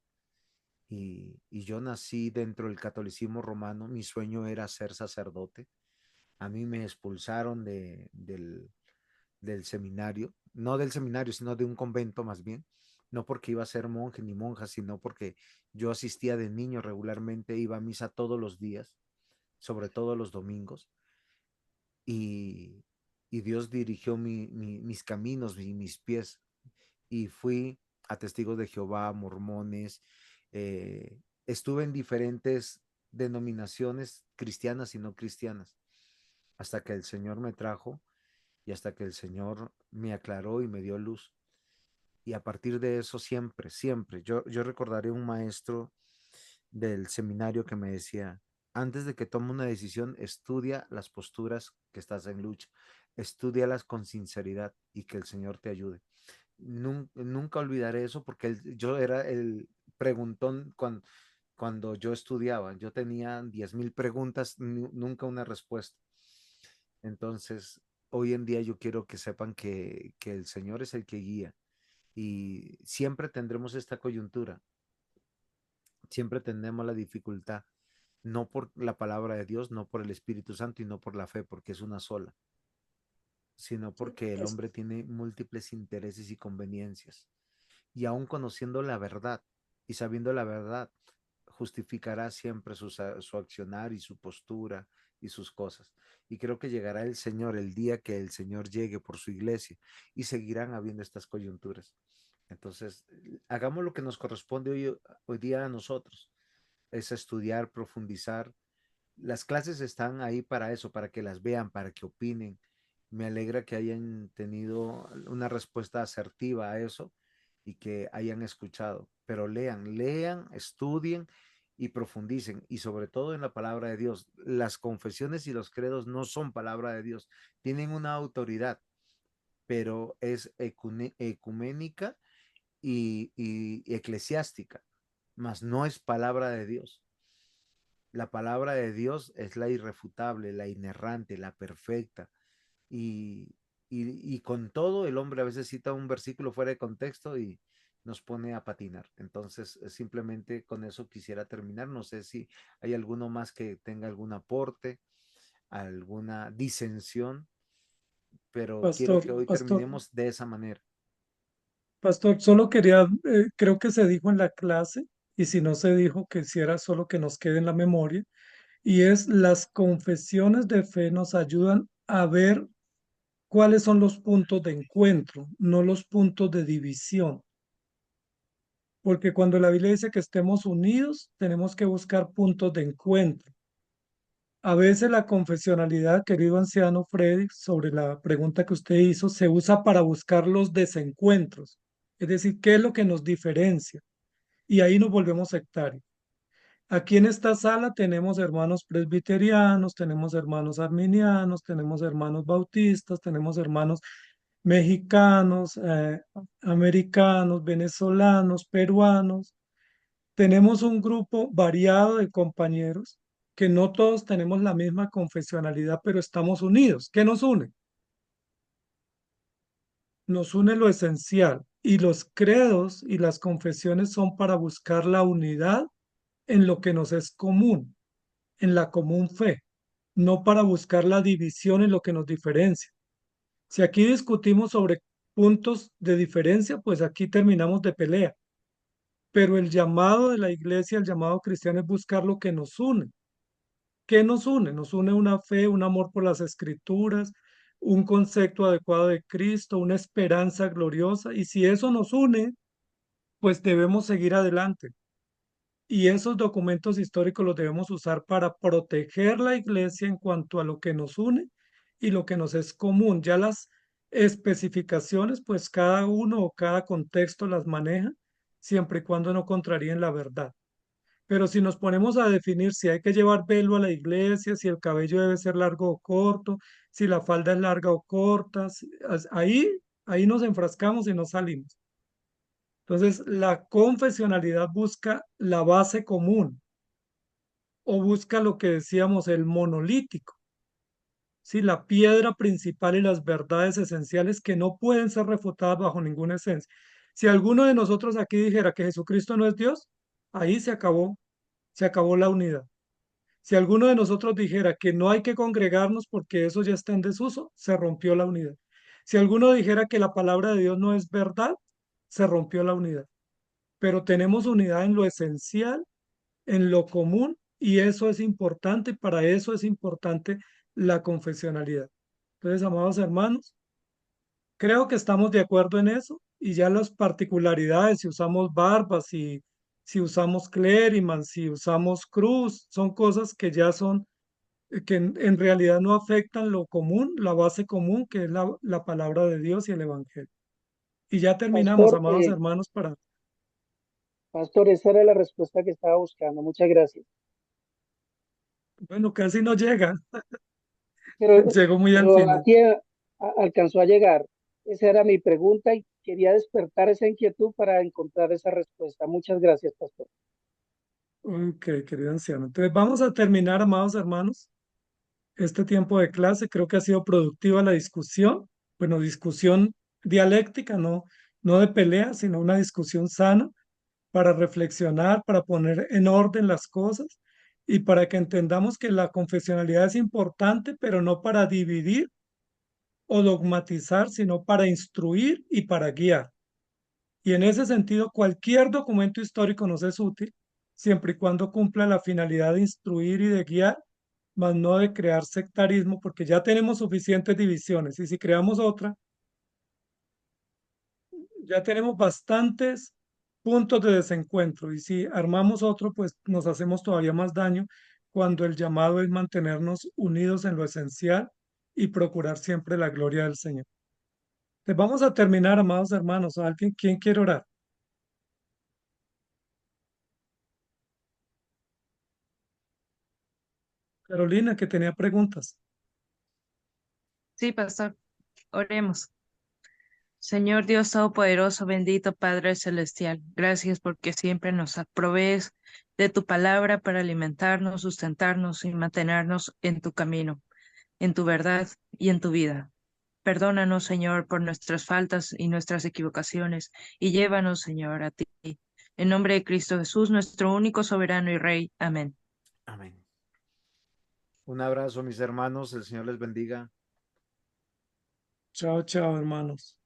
y yo nací dentro del catolicismo romano, mi sueño era ser sacerdote. A mí me expulsaron del seminario, no del seminario, sino de un convento más bien, no porque iba a ser monje ni monja, sino porque yo asistía de niño regularmente, iba a misa todos los días, sobre todo los domingos, y, y Dios dirigió mis caminos y mis pies, y fui a testigos de Jehová, mormones, estuve en diferentes denominaciones cristianas y no cristianas, hasta que el Señor me trajo y hasta que el Señor me aclaró y me dio luz. Y a partir de eso siempre, siempre, yo recordaré un maestro del seminario que me decía, antes de que tome una decisión, estudia las posturas que estás en lucha, estudialas con sinceridad y que el Señor te ayude. Nunca olvidaré eso porque yo era el preguntón cuando yo estudiaba. Yo tenía 10,000 preguntas, nunca una respuesta. Entonces, hoy en día yo quiero que sepan que el Señor es el que guía y siempre tendremos esta coyuntura, siempre tenemos la dificultad. no por la palabra de Dios, no por el Espíritu Santo y no por la fe, porque es una sola, sino Sí, porque el hombre tiene múltiples intereses y conveniencias. Y aun conociendo la verdad y sabiendo la verdad, justificará siempre su accionar y su postura y sus cosas. Y creo que llegará el Señor el día que el Señor llegue por su iglesia y seguirán habiendo estas coyunturas. Entonces, hagamos lo que nos corresponde hoy día a nosotros, es estudiar, profundizar. Las clases están ahí para eso, para que las vean, para que opinen. Me alegra que hayan tenido una respuesta asertiva a eso y que hayan escuchado. Pero lean, lean, estudien y profundicen. Y sobre todo en la palabra de Dios. Las confesiones y los credos no son palabra de Dios. Tienen una autoridad, pero es ecuménica y eclesiástica, mas no es palabra de Dios. La palabra de Dios es la irrefutable, la inerrante, la perfecta. Y, y con todo, el hombre a veces cita un versículo fuera de contexto y nos pone a patinar. Entonces, simplemente con eso quisiera terminar. No sé si hay alguno más que tenga algún aporte, alguna disensión, pero quiero que hoy Pastor, terminemos de esa manera. pastor, solo quería, creo que se dijo en la clase, y si no se dijo, que hiciera solo que nos quede en la memoria, y es las confesiones de fe nos ayudan a ver cuáles son los puntos de encuentro, no los puntos de división. Porque cuando la Biblia dice que estemos unidos, tenemos que buscar puntos de encuentro. A veces la confesionalidad, querido anciano Freddy, sobre la pregunta que usted hizo, se usa para buscar los desencuentros. Es decir, ¿qué es lo que nos diferencia? Y ahí nos volvemos sectarios. Aquí en esta sala tenemos hermanos presbiterianos, tenemos hermanos arminianos, tenemos hermanos bautistas, tenemos hermanos mexicanos, americanos, venezolanos, peruanos. Tenemos un grupo variado de compañeros que no todos tenemos la misma confesionalidad, pero estamos unidos. ¿Qué nos une? Nos une lo esencial. Y los credos y las confesiones son para buscar la unidad en lo que nos es común, en la común fe, no para buscar la división en lo que nos diferencia. Si aquí discutimos sobre puntos de diferencia, pues aquí terminamos de pelea. Pero el llamado de la iglesia, el llamado cristiano es buscar lo que nos une. ¿Qué nos une? Nos une una fe, un amor por las escrituras, un concepto adecuado de Cristo, una esperanza gloriosa. Y si eso nos une, pues debemos seguir adelante. Y esos documentos históricos los debemos usar para proteger la iglesia en cuanto a lo que nos une y lo que nos es común. Ya las especificaciones, pues cada uno o cada contexto las maneja, siempre y cuando no contraríen la verdad. Pero si nos ponemos a definir si hay que llevar velo a la iglesia, si el cabello debe ser largo o corto, si la falda es larga o corta, ahí nos enfrascamos y nos salimos. Entonces, la confesionalidad busca la base común o busca lo que decíamos, el monolítico, ¿sí? La piedra principal y las verdades esenciales que no pueden ser refutadas bajo ninguna esencia. Si alguno de nosotros aquí dijera que Jesucristo no es Dios, ahí se acabó la unidad. Si alguno de nosotros dijera que no hay que congregarnos porque eso ya está en desuso, se rompió la unidad. Si alguno dijera que la palabra de Dios no es verdad, se rompió la unidad. Pero tenemos unidad en lo esencial, en lo común, y eso es importante, para eso es importante la confesionalidad. Entonces, amados hermanos, creo que estamos de acuerdo en eso, y ya las particularidades, si usamos barbas, si usamos clériman, si usamos cruz, son cosas que ya son, que en realidad no afectan lo común, la base común, que es la palabra de Dios y el Evangelio. Y ya terminamos, Pastor, amados hermanos, para, pastor, esa era la respuesta que estaba buscando. Muchas gracias. bueno, casi no llega, Pero, llegó muy al pero final. aquí alcanzó a llegar. Esa era mi pregunta y quería despertar esa inquietud para encontrar esa respuesta. Muchas gracias, pastor. Ok, querido anciano. Entonces vamos a terminar, amados hermanos, este tiempo de clase. Creo que ha sido productiva la discusión. Bueno, discusión dialéctica, no de pelea, sino una discusión sana para reflexionar, para poner en orden las cosas y para que entendamos que la confesionalidad es importante, pero no para dividir o dogmatizar, sino para instruir y para guiar. Y en ese sentido, cualquier documento histórico nos es útil, siempre y cuando cumpla la finalidad de instruir y de guiar, más no de crear sectarismo, porque ya tenemos suficientes divisiones. Y si creamos otra, ya tenemos bastantes puntos de desencuentro. Y si armamos otro, pues nos hacemos todavía más daño cuando el llamado es mantenernos unidos en lo esencial y procurar siempre la gloria del Señor. Entonces vamos a terminar, amados hermanos. ¿Alguien quién quiere orar? Carolina, que tenía preguntas. Sí, pastor, oremos. Señor Dios Todopoderoso, bendito Padre Celestial, gracias porque siempre nos provees de tu palabra para alimentarnos, sustentarnos y mantenernos en tu camino, en tu verdad y en tu vida. Perdónanos, Señor, por nuestras faltas y nuestras equivocaciones, y llévanos, Señor, a ti. En nombre de Cristo Jesús, nuestro único soberano y Rey. Amén. Amén. Un abrazo, mis hermanos. El Señor les bendiga. Chao, chao, hermanos.